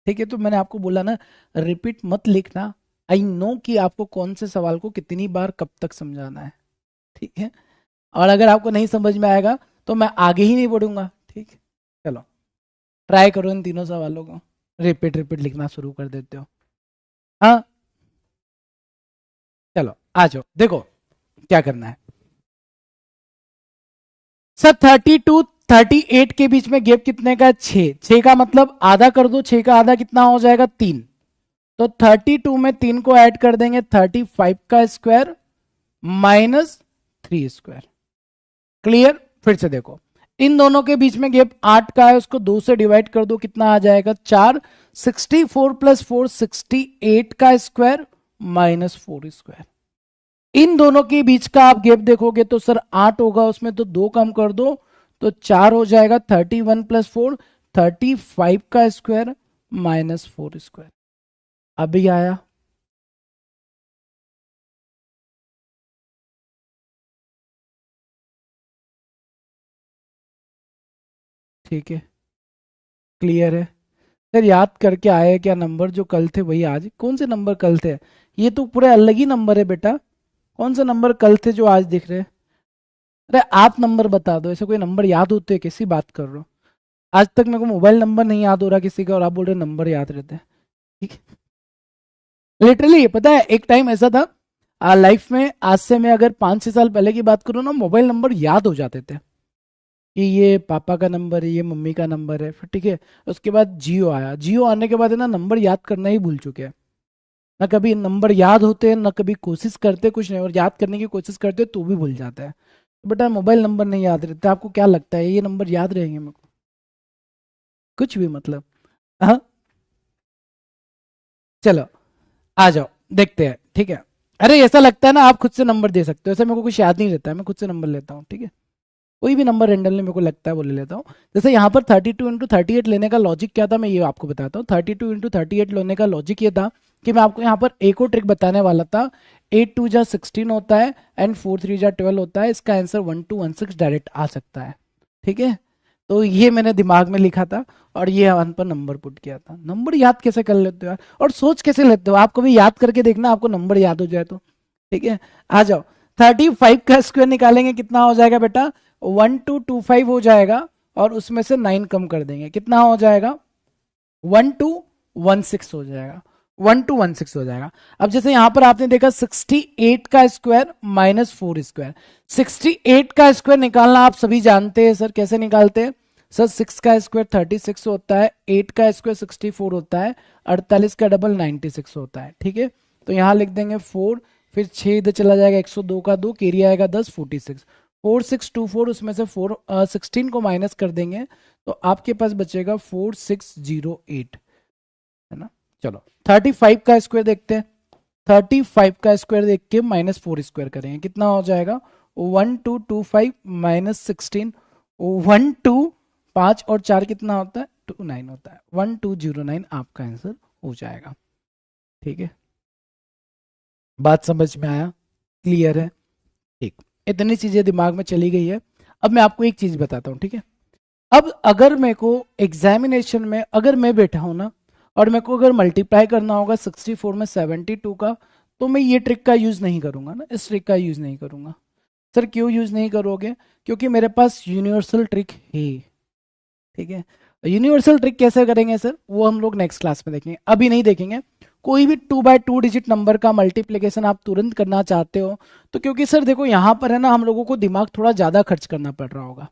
ठीक है, तो मैंने आपको बोला ना, रिपीट मत लिखना। आई नो कि आपको कौन से सवाल को कितनी बार कब तक समझाना है। ठीक है, और अगर आपको नहीं समझ में आएगा तो मैं आगे ही नहीं बढ़ूंगा। ठीक, चलो ट्राई करो इन तीनों सवालों को, रिपीट रिपीट लिखना शुरू कर देते हो। हाँ, चलो आ जाओ, देखो क्या करना है। सर 32 38 के बीच में गैप कितने का? 6। 6 का मतलब आधा कर दो, 6 का आधा कितना हो जाएगा? 3। तो 32 में 3 को ऐड कर देंगे, 35 का स्क्वायर माइनस 3 स्क्वायर। क्लियर? फिर से देखो, इन दोनों के बीच में गैप 8 का है, उसको 2 से डिवाइड कर दो, कितना आ जाएगा? 4। 64 प्लस 4 68 का स्क्वायर माइनस 4 स्क्वायर। इन दोनों के बीच का आप गैप देखोगे तो सर 8 होगा, उसमें तो 2 कम कर दो तो 4 हो जाएगा। 31 प्लस 4 35 का स्क्वायर माइनस 4 स्क्वायर। अभी आया? ठीक है, क्लियर है? सर याद करके आए क्या नंबर जो कल थे वही आज? कौन से नंबर कल थे? ये तो पूरे अलग ही नंबर है बेटा। कौन से नंबर कल थे जो आज दिख रहे हैं? अरे आप नंबर बता दो, ऐसे कोई नंबर याद होते हैं? किसी बात कर रहे हो? आज तक मेरे को मोबाइल नंबर नहीं याद हो रहा किसी का, और आप बोल रहे नंबर याद रहते हैं। ठीक है, लिटरली पता है एक टाइम ऐसा था लाइफ में, आज से मैं अगर 5 6 साल पहले की बात करूँ ना, मोबाइल नंबर याद हो जाते थे कि ये पापा का नंबर है, ये मम्मी का नंबर है। फिर ठीक है, उसके बाद जियो आया, जियो आने के बाद है ना नंबर याद करना ही भूल चुके हैं। ना कभी नंबर याद होते हैं, ना कभी कोशिश करते कुछ नहीं, और याद करने की कोशिश करते तो भी भूल जाता है। तो बेटा मोबाइल नंबर नहीं याद रहता, आपको क्या लगता है ये नंबर याद रहेंगे मेरे को? कुछ भी मतलब। हाँ, चलो आ जाओ देखते हैं। ठीक है, अरे ऐसा लगता है ना आप खुद से नंबर दे सकते हो, ऐसा मेरे को कुछ याद नहीं रहता है, मैं खुद से नंबर लेता हूँ। ठीक है, कोई भी नंबर रेंडमली मेरे को लगता है वो ले लेता हूँ। जैसे यहाँ पर 32 × 38 लेने का लॉजिक क्या था, मैं ये आपको बताता हूँ। 32 × 38 लेने का लॉजिक ये था कि मैं आपको यहाँ पर एक और ट्रिक बताने वाला था। 8 2 जा 16 होता है एंड 4 3 जा 12 होता है, इसका आंसर 1216 डायरेक्ट आ सकता है। ठीक है, तो ये मैंने दिमाग में लिखा था और ये वन पर नंबर पुट किया था। नंबर याद कैसे कर लेते हो यार, और सोच कैसे लेते हो? आप कभी याद करके देखना, आपको नंबर याद हो जाए तो। ठीक है, आ जाओ। 35 का स्क्वायर निकालेंगे, कितना हो जाएगा बेटा? 1225 हो जाएगा, और उसमें से 9 कम कर देंगे, कितना हो जाएगा? 1216 हो जाएगा। 1216 हो जाएगा। अब जैसे यहां पर आपने देखा 68 का स्क्वायर माइनस 4 स्क्वायर। 68 का स्क्वायर निकालना आप सभी जानते हैं सर, कैसे निकालते हैं? सर 6 का स्क्वायर 36 होता है, 8 का स्क्वायर 64 होता है, 48 का डबल 96 होता है। ठीक है, तो यहां लिख देंगे 4, फिर 6 इधर चला जाएगा, 102 का 2, कैरी आएगा 10, 46। 4624, उसमें से 16 को माइनस कर देंगे तो आपके पास बचेगा 4608, है ना? चलो 35 का स्क्वायर देखते हैं। 35 का स्क्वायर देख के माइनस 4 स्क्वायर करेंगे, कितना हो जाएगा? 1225 माइनस 16, 12 5 और 4 कितना होता है? 29 होता है। 1209 आपका आंसर हो जाएगा। ठीक है, बात समझ में आया? क्लियर है? ठीक, इतनी चीजें दिमाग में चली गई है। अब मैं आपको एक चीज बताता हूँ, ठीक है? अब अगर मेरे को एग्जामिनेशन में अगर मैं बैठा हूं ना, और मेरे को अगर मल्टीप्लाई करना होगा 64 में 72 का, तो मैं ये ट्रिक का यूज नहीं करूंगा ना, इस ट्रिक का यूज नहीं करूंगा। सर क्यों यूज नहीं करोगे? क्योंकि मेरे पास यूनिवर्सल ट्रिक है। ठीक है, यूनिवर्सल ट्रिक कैसे करेंगे सर, वो हम लोग नेक्स्ट क्लास में देखेंगे, अभी नहीं देखेंगे। कोई भी 2 बाय 2 डिजिट नंबर का मल्टीप्लीकेशन आप तुरंत करना चाहते हो तो, क्योंकि सर देखो यहाँ पर है ना, हम लोगों को दिमाग थोड़ा ज्यादा खर्च करना पड़ रहा होगा,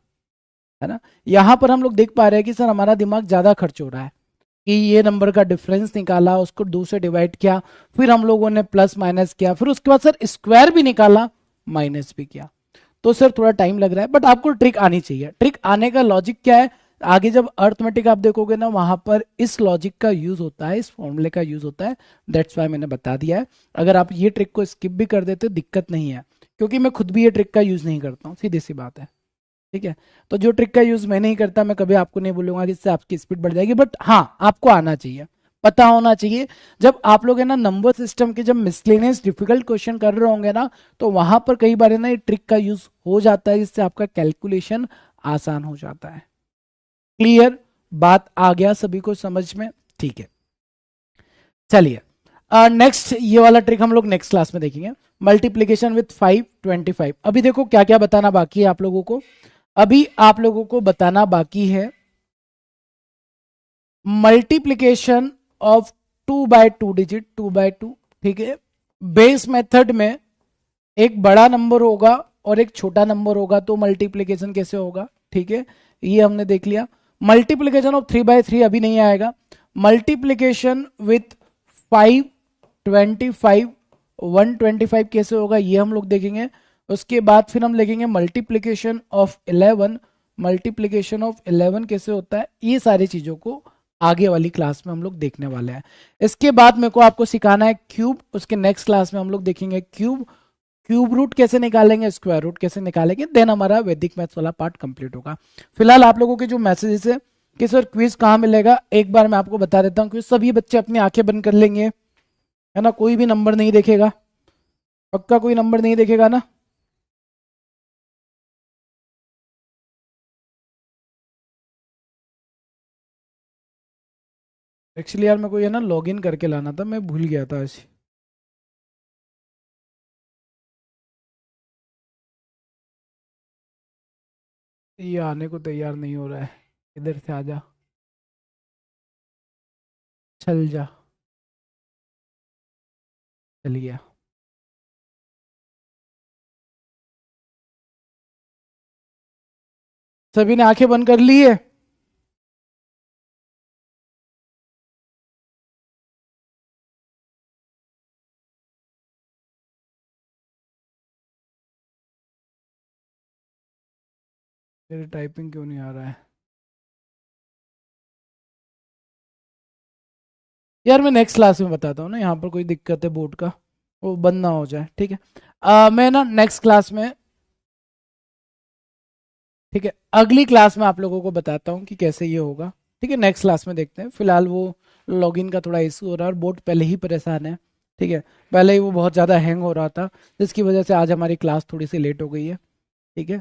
है ना? यहाँ पर हम लोग देख पा रहे हैं कि सर हमारा दिमाग ज्यादा खर्च हो रहा है कि ये नंबर का डिफरेंस निकाला, उसको 2 से डिवाइड किया, फिर हम लोगों ने प्लस माइनस किया, फिर उसके बाद सर स्क्वायर भी निकाला, माइनस भी किया। तो सर थोड़ा टाइम लग रहा है, बट आपको ट्रिक आनी चाहिए। ट्रिक आने का लॉजिक क्या है? आगे जब अर्थमेटिक आप देखोगे ना, वहां पर इस लॉजिक का यूज होता है, इस फॉर्मूले का यूज होता है। दैट्स वाई मैंने बता दिया है। अगर आप ये ट्रिक को स्किप भी कर देते दिक्कत नहीं है, क्योंकि मैं खुद भी ये ट्रिक का यूज नहीं करता हूँ, सीधी सी बात है। ठीक है, तो जो ट्रिक का यूज मैं नहीं करता, मैं कभी आपको नहीं बोलूंगा कि इससे आपकी स्पीड बढ़ जाएगी, बट हाँ आपको आना चाहिए। पता होना चाहिए। जब आप लोग है ना नंबर सिस्टम के जब मिसलेनियस डिफिकल्ट क्वेश्चन कर रहे होंगे ना, तो वहां पर कई बार है ना ये ट्रिक का यूज हो जाता है, जिससे आपका कैलकुलेशन आसान हो जाता है। क्लियर? बात आ गया सभी को समझ में? ठीक है, चलिए नेक्स्ट ये वाला ट्रिक हम लोग नेक्स्ट क्लास में देखेंगे। Multiplication with 525। अभी देखो क्या क्या बताना बाकी है आप लोगों को। अभी आप लोगों को बताना बाकी है multiplication of 2 by 2 digit, 2 by 2। ठीक है, बेस मेथड में एक बड़ा नंबर होगा और एक छोटा नंबर होगा, तो मल्टीप्लीकेशन कैसे होगा? ठीक है, ये हमने देख लिया। मल्टीप्लीकेशन ऑफ 3 बाय 3 अभी नहीं आएगा। मल्टीप्लीकेशन विथ 525, 125 कैसे होगा ये हम लोग देखेंगे। उसके बाद फिर हम लिखेंगे मल्टीप्लीकेशन ऑफ 11। मल्टीप्लीकेशन ऑफ 11 कैसे होता है, ये सारी चीजों को आगे वाली क्लास में हम लोग देखने वाले हैं। इसके बाद मेरे को आपको सिखाना है क्यूब। उसके नेक्स्ट क्लास में हम लोग देखेंगे क्यूब, क्यूब रूट कैसे निकालेंगे, स्क्वायर रूट कैसे निकालेंगे, देन हमारा वैदिक मैथ्स वाला पार्ट कंप्लीट होगा। फिलहाल आप लोगों के जो मैसेजेस है कि सर क्विज कहाँ मिलेगा, एक बार मैं आपको बता देता हूँ। क्विज सभी बच्चे अपनी आंखें बंद कर लेंगे, है ना, कोई भी नंबर नहीं देखेगा, पक्का कोई नंबर नहीं देखेगा ना? एक्चुअली यार मेरे को ये ना लॉग इन करके लाना था, मैं भूल गया था आज। ये आने को तैयार नहीं हो रहा है, इधर से आजा, चल जा, चल गया। सभी ने आंखें बंद कर ली है? मेरी टाइपिंग क्यों नहीं आ रहा है यार? मैं नेक्स्ट क्लास में बताता हूँ ना, यहाँ पर कोई दिक्कत है बोर्ड का, वो बंद ना हो जाए। ठीक है, मैं ना नेक्स्ट क्लास में, ठीक है, अगली क्लास में आप लोगों को बताता हूँ कि कैसे ये होगा। ठीक है, नेक्स्ट क्लास में देखते हैं। फिलहाल वो लॉगिन का थोड़ा इशू हो रहा है और बोर्ड पहले ही परेशान है। ठीक है, पहले ही वो बहुत ज़्यादा हैंग हो रहा था, जिसकी वजह से आज हमारी क्लास थोड़ी सी लेट हो गई है। ठीक है,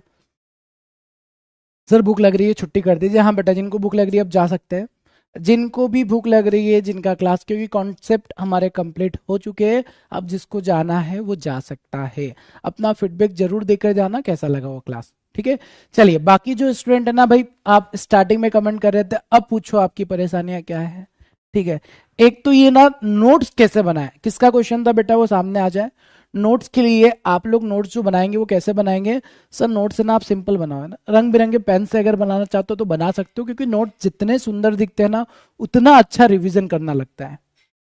सर भूख लग रही है, छुट्टी कर दीजिए। हाँ बेटा, जिनको भूख लग रही है अब जा सकते हैं। जिनको भी भूख लग रही है, जिनका क्लास, क्योंकि कॉन्सेप्ट हमारे कंप्लीट हो चुके हैं, अब जिसको जाना है वो जा सकता है। अपना फीडबैक जरूर देकर जाना कैसा लगा वो क्लास। ठीक है, चलिए बाकी जो स्टूडेंट है ना भाई, आप स्टार्टिंग में कमेंट कर रहे थे, अब पूछो आपकी परेशानियां क्या है। ठीक है, एक तो ये ना नोट्स कैसे बनाए, किसका क्वेश्चन था बेटा वो सामने आ जाए। नोट्स के लिए आप लोग नोट्स जो बनाएंगे वो कैसे बनाएंगे? सर नोट्स ना आप सिंपल बनाओ, है ना, रंग बिरंगे पेन से अगर बनाना चाहते हो तो बना सकते हो, क्योंकि नोट जितने सुंदर दिखते हैं ना, उतना अच्छा रिवीजन करना लगता है।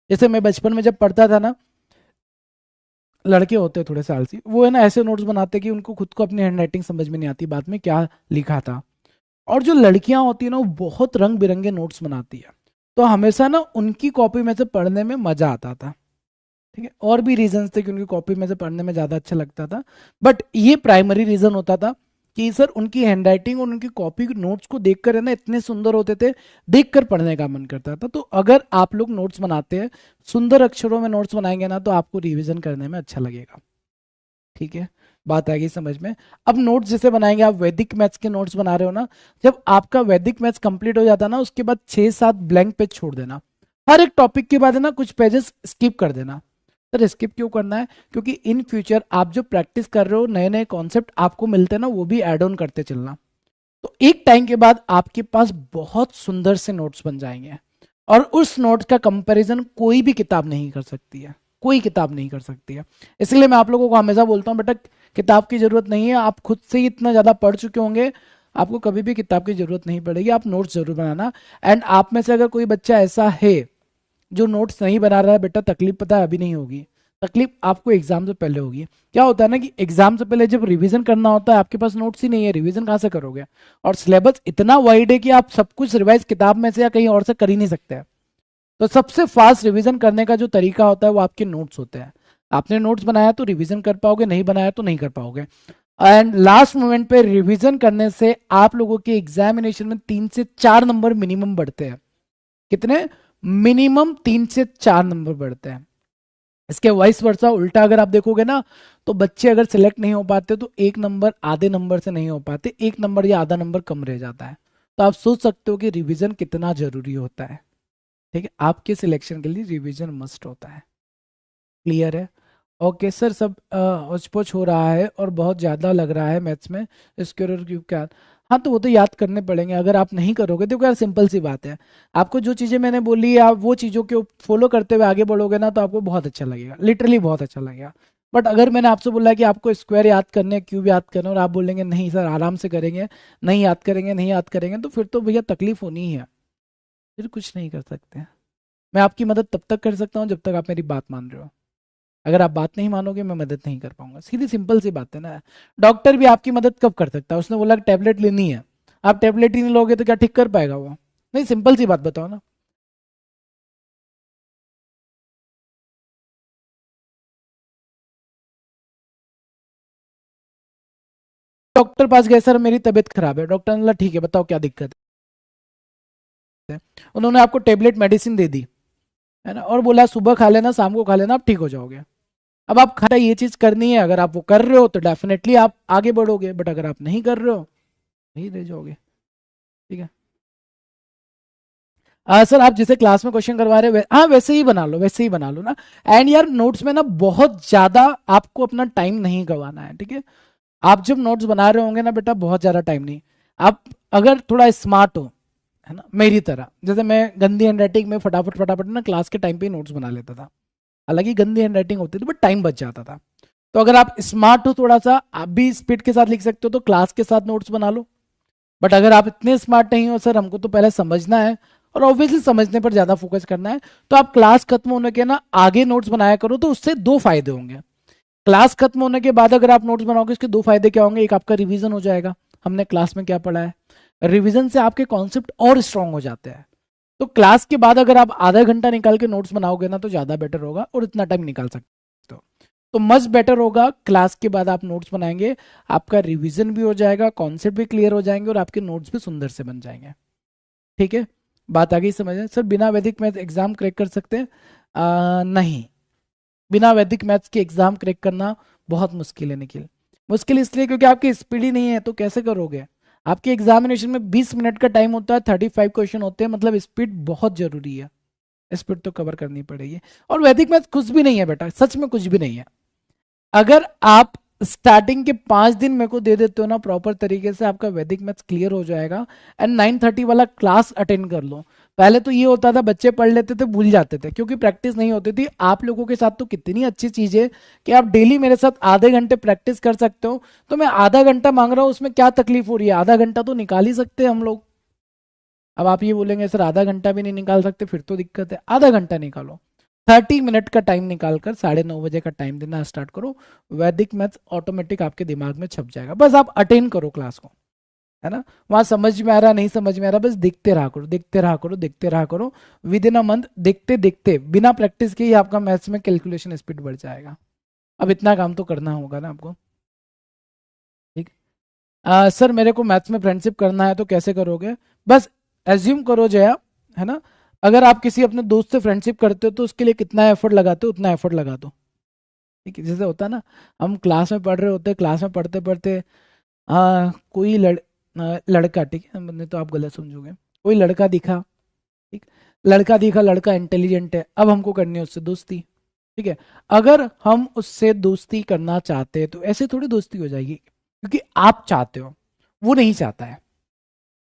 जैसे मैं बचपन में जब पढ़ता था ना, लड़के होते हैं थोड़े साल से, वो है ना ऐसे नोट्स बनाते कि उनको खुद को अपनी हैंड राइटिंग समझ में नहीं आती बाद में क्या लिखा था। और जो लड़कियां होती है ना, वो बहुत रंग बिरंगे नोट्स बनाती है, तो हमेशा ना उनकी कॉपी में से पढ़ने में मजा आता था। ठीक है, और भी रीजंस थे कि उनकी कॉपी में से पढ़ने में ज़्यादा अच्छा लगता था, बट ये प्राइमरी रीज़न होता था कि सर उनकी हैंडराइटिंग और उनकी कॉपी नोट्स को देखकर है ना इतने सुंदर होते थे, देखकर पढ़ने का मन करता था। तो अगर आप लोग नोट्स बनाते हैं, सुंदर अक्षरों में नोट्स बनाएंगे ना, तो आपको रिविजन करने में अच्छा लगेगा। ठीक है, बात आ गई समझ में? अब नोट्स जैसे बनाएंगे, आप वैदिक मैथ्स के नोट्स बना रहे हो ना, जब आपका वैदिक मैथ्स कंप्लीट हो जाता है ना, उसके बाद 6-7 ब्लैंक पेज छोड़ देना। हर एक टॉपिक के बाद है ना कुछ पेजेस स्किप कर देना। सर स्किप क्यों करना है? क्योंकि इन फ्यूचर आप जो प्रैक्टिस कर रहे हो, नए नए कॉन्सेप्ट आपको मिलते हैं ना, वो भी ऐड ऑन करते चलना। तो एक टाइम के बाद आपके पास बहुत सुंदर से नोट्स बन जाएंगे, और उस नोट्स का कंपैरिजन कोई भी किताब नहीं कर सकती है, कोई किताब नहीं कर सकती है। इसलिए मैं आप लोगों को हमेशा बोलता हूँ बेटा, किताब की जरूरत नहीं है, आप खुद से ही इतना ज्यादा पढ़ चुके होंगे, आपको कभी भी किताब की जरूरत नहीं पड़ेगी। आप नोट्स जरूर बनाना। एंड आप में से अगर कोई बच्चा ऐसा है जो नोट्स नहीं बना रहा है, बेटा तकलीफ पता है अभी नहीं होगी, तकलीफ आपको एग्जाम से पहले होगी। क्या होता है ना कि एग्जाम से पहले जब रिवीजन करना होता है, आपके पास नोट्स ही नहीं है, रिवीजन कहाँ से करोगे? और सिलेबस इतना वाइड है कि आप सब कुछ रिवाइज किताब में से या कहीं और से कर ही नहीं सकते हैं। तो सबसे फास्ट रिवीजन करने का जो तरीका होता है वो आपके नोट्स होते हैं। आपने नोट्स बनाया तो रिवीजन कर पाओगे, नहीं बनाया तो नहीं कर पाओगे। एंड लास्ट मोमेंट पे रिवीजन करने से आप लोगों के एग्जामिनेशन में 3 से 4 नंबर मिनिमम बढ़ते हैं। कितने? मिनिमम 3 से 4 नंबर बढ़ते हैं। इसके वाइस वर्सा उल्टा अगर आप देखोगे ना, तो बच्चे अगर सिलेक्ट नहीं हो पाते तो 1 नंबर आधे नंबर से नहीं हो पाते, 1 नंबर या आधा नंबर कम रह जाता है। तो आप सोच सकते हो कि रिवीजन कितना जरूरी होता है। ठीक है, आपके सिलेक्शन के लिए रिवीजन मस्ट होता है। क्लियर है? ओके सर, सब होच हो रहा है और बहुत ज़्यादा लग रहा है मैथ्स में, स्क्वायर और क्यूब क्या। हाँ तो वो तो याद करने पड़ेंगे, अगर आप नहीं करोगे तो यार सिंपल सी बात है। आपको जो चीज़ें मैंने बोली है आप वो चीज़ों के फॉलो करते हुए आगे बढ़ोगे ना, तो आपको बहुत अच्छा लगेगा, लिटरली बहुत अच्छा लगेगा। बट अगर मैंने आपसे बोला कि आपको स्क्वायर याद करने क्यूब याद करना और आप बोलेंगे नहीं सर आराम से करेंगे, नहीं याद करेंगे नहीं याद करेंगे, तो फिर तो भैया तकलीफ होनी ही है, फिर कुछ नहीं कर सकते। मैं आपकी मदद तब तक कर सकता हूँ जब तक आप मेरी बात मान रहे हो। अगर आप बात नहीं मानोगे मैं मदद नहीं कर पाऊंगा, सीधी सिंपल सी बात है ना। डॉक्टर भी आपकी मदद कब कर सकता है? उसने बोला कि टैबलेट लेनी है, आप टैबलेट ही नहीं लोगे तो क्या ठीक कर पाएगा वो? नहीं, सिंपल सी बात बताओ ना। डॉक्टर पास गए, सर मेरी तबीयत खराब है, डॉक्टर ने बोला ठीक है बताओ क्या दिक्कत है। उन्होंने आपको टेबलेट मेडिसिन दे दी है ना, और बोला सुबह खा लेना शाम को खा लेना आप ठीक हो जाओगे। अब आप खा ये चीज करनी है, अगर आप वो कर रहे हो तो डेफिनेटली आप आगे बढ़ोगे, बट अगर आप नहीं कर रहे हो नहीं रह जाओगे। ठीक है। सर आप जिसे क्लास में क्वेश्चन करवा रहे हो हाँ वैसे ही बना लो, वैसे ही बना लो ना। एंड यार नोट्स में ना बहुत ज्यादा आपको अपना टाइम नहीं गंवाना है, ठीक है। आप जब नोट्स बना रहे होंगे ना बेटा, बहुत ज्यादा टाइम नहीं। आप अगर थोड़ा स्मार्ट हो, है ना, मेरी तरह, जैसे मैं गंदी हैंड राइटिंग में फटाफट फटाफट ना क्लास के टाइम पे ही नोट्स बना लेता था। हालांकि गंदी हैंड राइटिंग होती थी बट टाइम बच जाता था। तो अगर आप स्मार्ट हो थोड़ा सा, आप भी स्पीड के साथ लिख सकते हो, तो क्लास के साथ नोट्स बना लो। बट अगर आप इतने स्मार्ट नहीं हो सर, हमको तो पहले समझना है और ऑब्वियसली समझने पर ज्यादा फोकस करना है, तो आप क्लास खत्म होने के ना आगे नोट्स बनाया करो, तो उससे दो फायदे होंगे। क्लास खत्म होने के बाद अगर आप नोट्स बनाओगे, इसके दो फायदे क्या होंगे? एक, आपका रिवीजन हो जाएगा, हमने क्लास में क्या पढ़ा है। रिवीजन से आपके कॉन्सेप्ट और स्ट्रांग हो जाते हैं। तो क्लास के बाद अगर आप आधा घंटा निकाल के नोट्स बनाओगे ना, तो ज्यादा बेटर होगा, और इतना टाइम निकाल सकते हो तो मच बेटर होगा। क्लास के बाद आप नोट्स बनाएंगे, आपका रिवीजन भी हो जाएगा, कॉन्सेप्ट भी क्लियर हो जाएंगे, और आपके नोट्स भी सुंदर से बन जाएंगे। ठीक है, बात आ गई समझ में? सर बिना वैदिक मैथ एग्जाम क्रैक कर सकते हैं? नहीं, बिना वैदिक मैथ्स के एग्जाम क्रैक करना बहुत मुश्किल है निखिल। मुश्किल इसलिए क्योंकि आपकी स्पीड ही नहीं है, तो कैसे करोगे? आपके एग्जामिनेशन में 20 मिनट का टाइम होता है, 35 क्वेश्चन होते हैं, मतलब स्पीड बहुत जरूरी है, स्पीड तो कवर करनी पड़ेगी। और वैदिक मैथ कुछ भी नहीं है बेटा, सच में कुछ भी नहीं है। अगर आप स्टार्टिंग के 5 दिन मेरे को दे देते हो ना प्रॉपर तरीके से, आपका वैदिक मैथ्स क्लियर हो जाएगा। एंड 9:30 वाला क्लास अटेंड कर लो। पहले तो ये होता था बच्चे पढ़ लेते थे भूल जाते थे क्योंकि प्रैक्टिस नहीं होती थी। आप लोगों के साथ तो कितनी अच्छी चीज है कि आप डेली मेरे साथ आधे घंटे प्रैक्टिस कर सकते हो। तो मैं आधा घंटा मांग रहा हूँ, उसमें क्या तकलीफ हो रही है? आधा घंटा तो निकाल ही सकते हैं हम लोग। अब आप ये बोलेंगे सर आधा घंटा भी नहीं निकाल सकते, फिर तो दिक्कत है। आधा घंटा निकालो, 30 मिनट का टाइम निकालकर 9:30 बजे का टाइम देना स्टार्ट करो। वैदिक मैथ्स ऑटोमेटिक आपके दिमाग में छप जाएगा, बस आप अटेंड करो क्लास को, है ना। वहां समझ में आ रहा नहीं समझ में आ रहा, बस देखते रहा करो देखते रहा करो देखते रहा करो। विद इन अ मंथ देखते देखते बिना प्रैक्टिस के ही आपका मैथ्स में कैलकुलेशन स्पीड बढ़ जाएगा। अब इतना काम तो करना होगा ना आपको। ठीक। सर मेरे को मैथ्स में फ्रेंडशिप करना है तो कैसे करोगे? बस एज्यूम करो जया, है ना, अगर आप किसी अपने दोस्त से फ्रेंडशिप करते हो तो उसके लिए कितना एफर्ट लगाते हो उतना एफर्ट लगा दो। ठीक है, जैसे होता है ना, हम क्लास में पढ़ रहे होते हैं, क्लास में पढ़ते पढ़ते कोई लड़का, ठीक है, नहीं तो आप गलत समझोगे, कोई लड़का दिखा, ठीक, लड़का दिखा, लड़का इंटेलिजेंट है, अब हमको करनी है उससे दोस्ती। ठीक है, अगर हम उससे दोस्ती करना चाहते हैं तो ऐसे थोड़ी दोस्ती हो जाएगी, क्योंकि आप चाहते हो, वो नहीं चाहता है।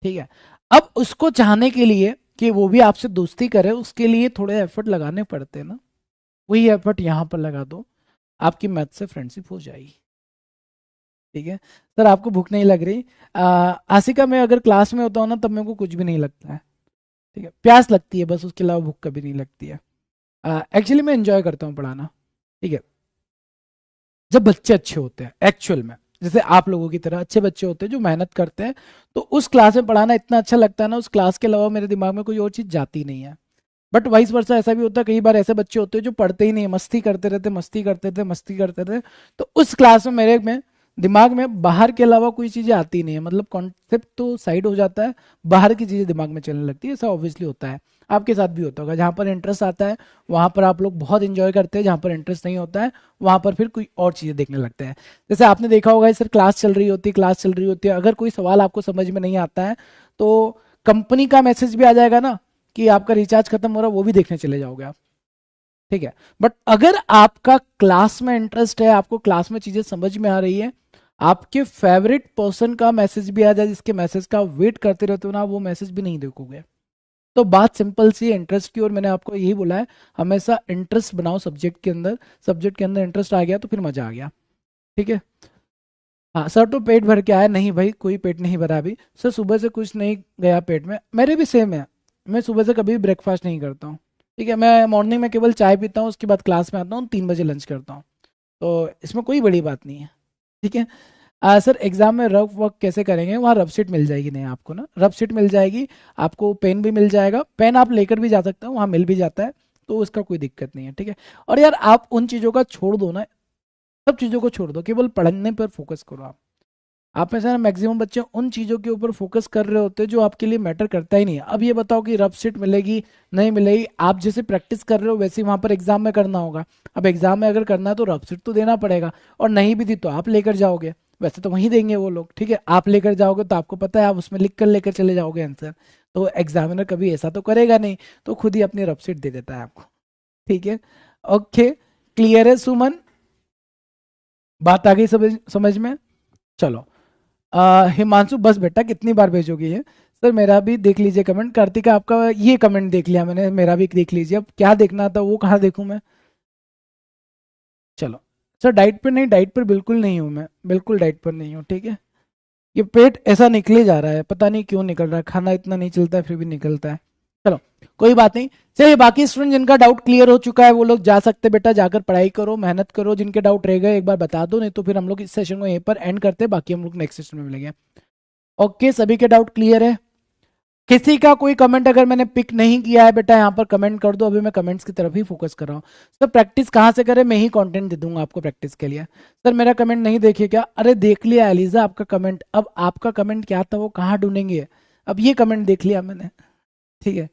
ठीक है, अब उसको चाहने के लिए कि वो भी आपसे दोस्ती करे, उसके लिए थोड़े एफर्ट लगाने पड़ते हैं ना, वही एफर्ट यहाँ पर लगा दो, आपकी मैथ से फ्रेंडशिप हो जाएगी। ठीक है। सर आपको भूख नहीं लग रही? आसिका, मैं अगर क्लास में होता हूँ ना तब मेरे को कुछ भी नहीं लगता है। ठीक है, प्यास लगती है बस, उसके अलावा भूख कभी नहीं लगती है। एक्चुअली मैं एंजॉय करता हूँ पढ़ाना। ठीक है, जब बच्चे अच्छे होते हैं एक्चुअल में, जैसे आप लोगों की तरह अच्छे बच्चे होते हैं जो मेहनत करते हैं, तो उस क्लास में पढ़ाना इतना अच्छा लगता है ना, उस क्लास के अलावा मेरे दिमाग में कोई और चीज़ जाती नहीं है। बट वाइस वर्सा ऐसा भी होता है, कई बार ऐसे बच्चे होते हैं जो पढ़ते ही नहीं है, मस्ती करते रहते मस्ती करते थे मस्ती करते थे, तो उस क्लास में मेरे में दिमाग में बाहर के अलावा कोई चीजें आती नहीं है, मतलब कॉन्सेप्ट तो साइड हो जाता है, बाहर की चीजें दिमाग में चलने लगती है। ऐसा ऑब्वियसली होता है, आपके साथ भी होता होगा। जहां पर इंटरेस्ट आता है वहां पर आप लोग बहुत इंजॉय करते हैं, जहां पर इंटरेस्ट नहीं होता है वहां पर फिर कोई और चीजें देखने लगते हैं। जैसे आपने देखा होगा सर, क्लास चल रही होती है, अगर कोई सवाल आपको समझ में नहीं आता है तो कंपनी का मैसेज भी आ जाएगा ना कि आपका रिचार्ज खत्म हो रहा है, वो भी देखने चले जाओगे आप, ठीक है। बट अगर आपका क्लास में इंटरेस्ट है, आपको क्लास में चीजें समझ में आ रही है, आपके फेवरेट पर्सन का मैसेज भी आ जाए जिसके मैसेज का वेट करते रहते हो ना, वो मैसेज भी नहीं देखोगे। तो बात सिंपल सी है इंटरेस्ट की, और मैंने आपको यही बोला है हमेशा इंटरेस्ट बनाओ सब्जेक्ट के अंदर। सब्जेक्ट के अंदर इंटरेस्ट आ गया तो फिर मजा आ गया, ठीक है। हाँ सर, तो पेट भर के आया? नहीं भाई, कोई पेट नहीं भरा अभी सर, सुबह से कुछ नहीं गया पेट में, मेरे भी सेम है। मैं सुबह से कभी ब्रेकफास्ट नहीं करता हूँ, ठीक है। मैं मॉर्निंग में केवल चाय पीता हूँ, उसके बाद क्लास में आता हूँ, 3 बजे लंच करता हूँ। तो इसमें कोई बड़ी बात नहीं है, ठीक है। सर एग्जाम में रफ वर्क कैसे करेंगे? वहाँ रफ शीट मिल जाएगी, नहीं आपको ना रफ शीट मिल जाएगी, आपको पेन भी मिल जाएगा, पेन आप लेकर भी जा सकते हो, वहाँ मिल भी जाता है, तो उसका कोई दिक्कत नहीं है, ठीक है। और यार आप उन चीज़ों का छोड़ दो ना, सब चीज़ों को छोड़ दो, केवल पढ़ने पर फोकस करो आप में से ना मैक्सिमम बच्चे उन चीज़ों के ऊपर फोकस कर रहे होते हैं जो आपके लिए मैटर करता ही नहीं है। अब ये बताओ कि रफ शीट मिलेगी नहीं मिलेगी, आप जैसे प्रैक्टिस कर रहे हो वैसे ही वहां पर एग्जाम में करना होगा। अब एग्जाम में अगर करना है तो रफ शीट तो देना पड़ेगा, और नहीं भी दी तो आप लेकर जाओगे, वैसे तो वहीं देंगे वो लोग, ठीक है। आप लेकर जाओगे तो आपको पता है आप उसमें लिख कर लेकर चले जाओगे आंसर, तो एग्जामिनर कभी ऐसा तो करेगा नहीं, तो खुद ही अपनी रफ शीट दे देता है आपको, ठीक है। ओके, क्लियर है सुमन? बात आ गई समझ में? चलो। हिमांशु, बस बेटा कितनी बार भेजोगे ये? सर मेरा भी देख लीजिए कमेंट। कार्तिका आपका ये कमेंट देख लिया मैंने, मेरा भी देख लीजिए। अब क्या देखना था वो कहाँ देखूं मैं? चलो। सर डाइट पर नहीं, डाइट पर बिल्कुल नहीं हूँ मैं, बिल्कुल डाइट पर नहीं हूँ, ठीक है। ये पेट ऐसा निकले जा रहा है, पता नहीं क्यों निकल रहा है, खाना इतना नहीं चलता है फिर भी निकलता है। चलो, कोई बात नहीं। चलिए, बाकी स्टूडेंट जिनका डाउट क्लियर हो चुका है वो लोग जा सकते हैं, बेटा जाकर पढ़ाई करो, मेहनत करो। जिनके डाउट रह गए एक बार बता दो, नहीं तो फिर हम लोग इस सेशन को यहीं पर एंड करते हैं, बाकी हम लोग नेक्स्ट सेशन में मिलेंगे। ओके, सभी के डाउट क्लियर है? किसी का कोई कमेंट अगर मैंने पिक नहीं किया है बेटा यहाँ पर कमेंट कर दो, अभी मैं कमेंट्स की तरफ ही फोकस कर रहा हूँ। सर प्रैक्टिस कहाँ से करें? मैं ही कंटेंट दे दूंगा आपको प्रैक्टिस के लिए। सर मेरा कमेंट नहीं देखे क्या? अरे देख लिया एलिजा आपका कमेंट, अब आपका कमेंट क्या था वो कहाँ ढूंढेंगे? अब ये कमेंट देख लिया मैंने, ठीक है।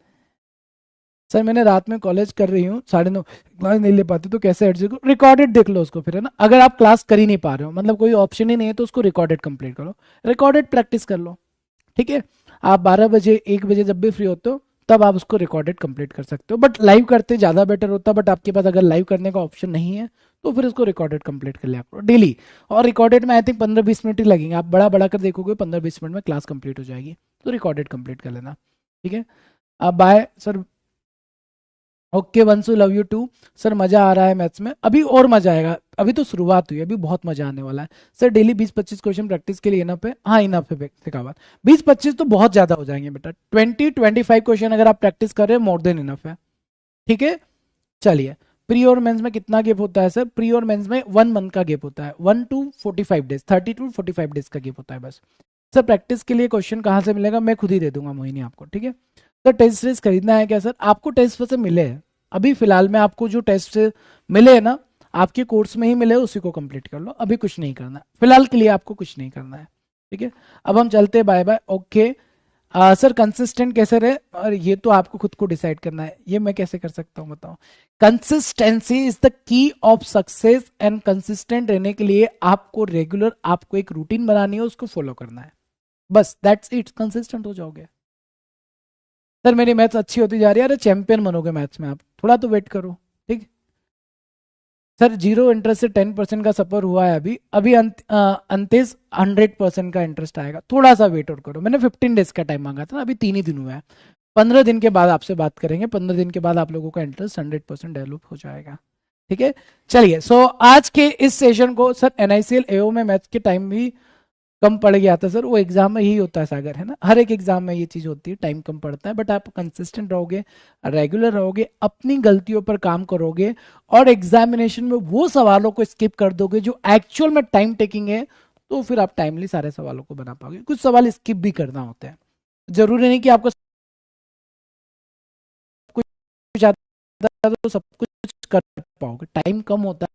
सर मैंने रात में कॉलेज कर रही हूँ, 9:30 क्लास नहीं ले पाती तो कैसे एडजस्ट करो? रिकॉर्डेड देख लो उसको फिर, है ना। अगर आप क्लास कर ही नहीं पा रहे हो, मतलब कोई ऑप्शन ही नहीं है, तो उसको रिकॉर्डेड कंप्लीट करो, रिकॉर्डेड प्रैक्टिस कर लो, ठीक है। आप 12 बजे 1 बजे जब भी फ्री होते हो तब आप उसको रिकॉर्डेड कंप्लीट कर सकते हो, बट लाइव करते ज़्यादा बेटर होता है। बट आपके पास अगर लाइव करने का ऑप्शन नहीं है तो फिर उसको रिकॉर्डेड कंप्लीट कर लिया करो डेली। और रिकॉर्डेड में आई थिंक 15-20 मिनट ही लगेंगे, आप बड़ा बड़ा कर देखोगे 15-20 मिनट में क्लास कंप्लीट हो जाएगी, तो रिकॉर्डेड कंप्लीट कर लेना, ठीक है। अब bye sir. Okay Vanshu, love you too. Sir मजा आ रहा है मैथ्स में, अभी और मजा आएगा, अभी तो शुरुआत हुई है, अभी बहुत मजा आने वाला है। सर डेली 20-25 क्वेश्चन प्रैक्टिस के लिए इनफ है? हाँ इनफ है सिखावत। 20-25 तो बहुत ज्यादा हो जाएंगे बेटा, 20-25 क्वेश्चन अगर आप प्रैक्टिस कर रहे हैं मोर देन इनफ है, ठीक है। चलिए, प्री और मेंस में कितना गेप होता है? सर प्री और मेंस में 1 मंथ का गेप होता है, 1 to 45 डेज, 30 to 45 डेज का गेप होता है बस। सर प्रैक्टिस के लिए क्वेश्चन कहाँ से मिलेगा? मैं खुद ही दे दूंगा मोहिनी आपको, ठीक है। सर टेस्ट सीरीज खरीदना है क्या? सर आपको टेस्ट वैसे मिले हैं, अभी फिलहाल में आपको जो टेस्ट से मिले हैं ना, आपके कोर्स में ही मिले, उसी को कंप्लीट कर लो, अभी कुछ नहीं करना फिलहाल के लिए, आपको कुछ नहीं करना है, ठीक है। अब हम चलते हैं, bye bye. Okay sir consistent कैसे रहे? और ये तो आपको खुद को डिसाइड करना है, ये मैं कैसे कर सकता हूँ बताओ? Consistency is the key of success, and consistent रहने के लिए आपको रेगुलर, आपको एक रूटीन बनानी है, उसको फॉलो करना है, बस दैट्स इट, कंसिस्टेंट हो जाओगे। सर मेरी मैथ्स अच्छी होती जा रही है, अरे चैंपियन बनोगे मैथ्स में आप, थोड़ा तो वेट करो, ठीक। सर 0 इंटरेस्ट से 10% का सफर हुआ है अभी, अभी अंतेज 100% का इंटरेस्ट आएगा, थोड़ा सा वेट और करो। मैंने 15 डेज का टाइम मांगा था ना, अभी 3 ही दिन हुआ है, 15 दिन के बाद आपसे बात करेंगे, 15 दिन के बाद आप लोगों का इंटरेस्ट 100% डेवलप हो जाएगा, ठीक है। चलिए, सो आज के इस सेशन को सर एनआईसीएल एओ में मैथ्स के टाइम भी कम पड़ गया था सर, वो एग्जाम में यही होता है सागर, है ना, हर एक एग्जाम में ये चीज होती है, टाइम कम पड़ता है, बट आप कंसिस्टेंट रहोगे, रेगुलर रहोगे, अपनी गलतियों पर काम करोगे, और एग्जामिनेशन में वो सवालों को स्किप कर दोगे जो एक्चुअल में टाइम टेकिंग है, तो फिर आप टाइमली सारे सवालों को बना पाओगे। कुछ सवाल स्किप भी करना होता है, जरूरी नहीं कि आपको कुछ ज्यादा तो सब कुछ कर पाओगे, टाइम कम होता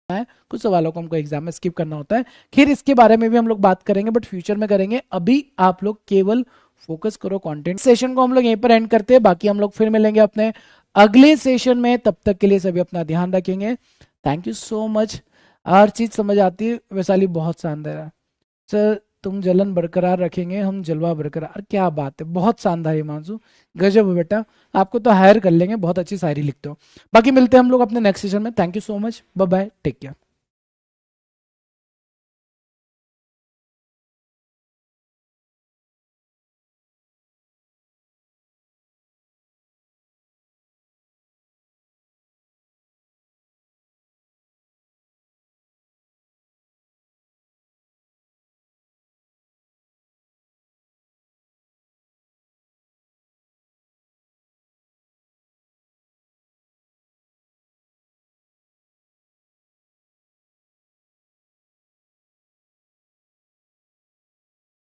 है, कुछ सवालों को हमको एग्जाम में स्किप करना होता है। खैर इसके बारे में भी हम लोग बात करेंगे, बट फ्यूचर में करेंगे। अभी आप लोग केवल फोकस करो कंटेंट। सेशन को हम लोग यहीं पर एंड करते हैं, बाकी हम लोग फिर मिलेंगे अपने अगले सेशन में। तब तक के लिए सभी अपना ध्यान रखेंगे। Thank you so much. हर चीज समझ आती है वैशाली, बहुत शानदार है सर। तुम जलन बरकरार रखेंगे, हम जलवा बरकरार। क्या बात है, बहुत शानदार हिमांशु, गजब है बेटा। आपको तो हायर कर लेंगे, बहुत अच्छी शायरी लिखते हो। बाकी मिलते हैं हम लोग अपने नेक्स्ट सेशन में। Thank you so much, bye bye, take care.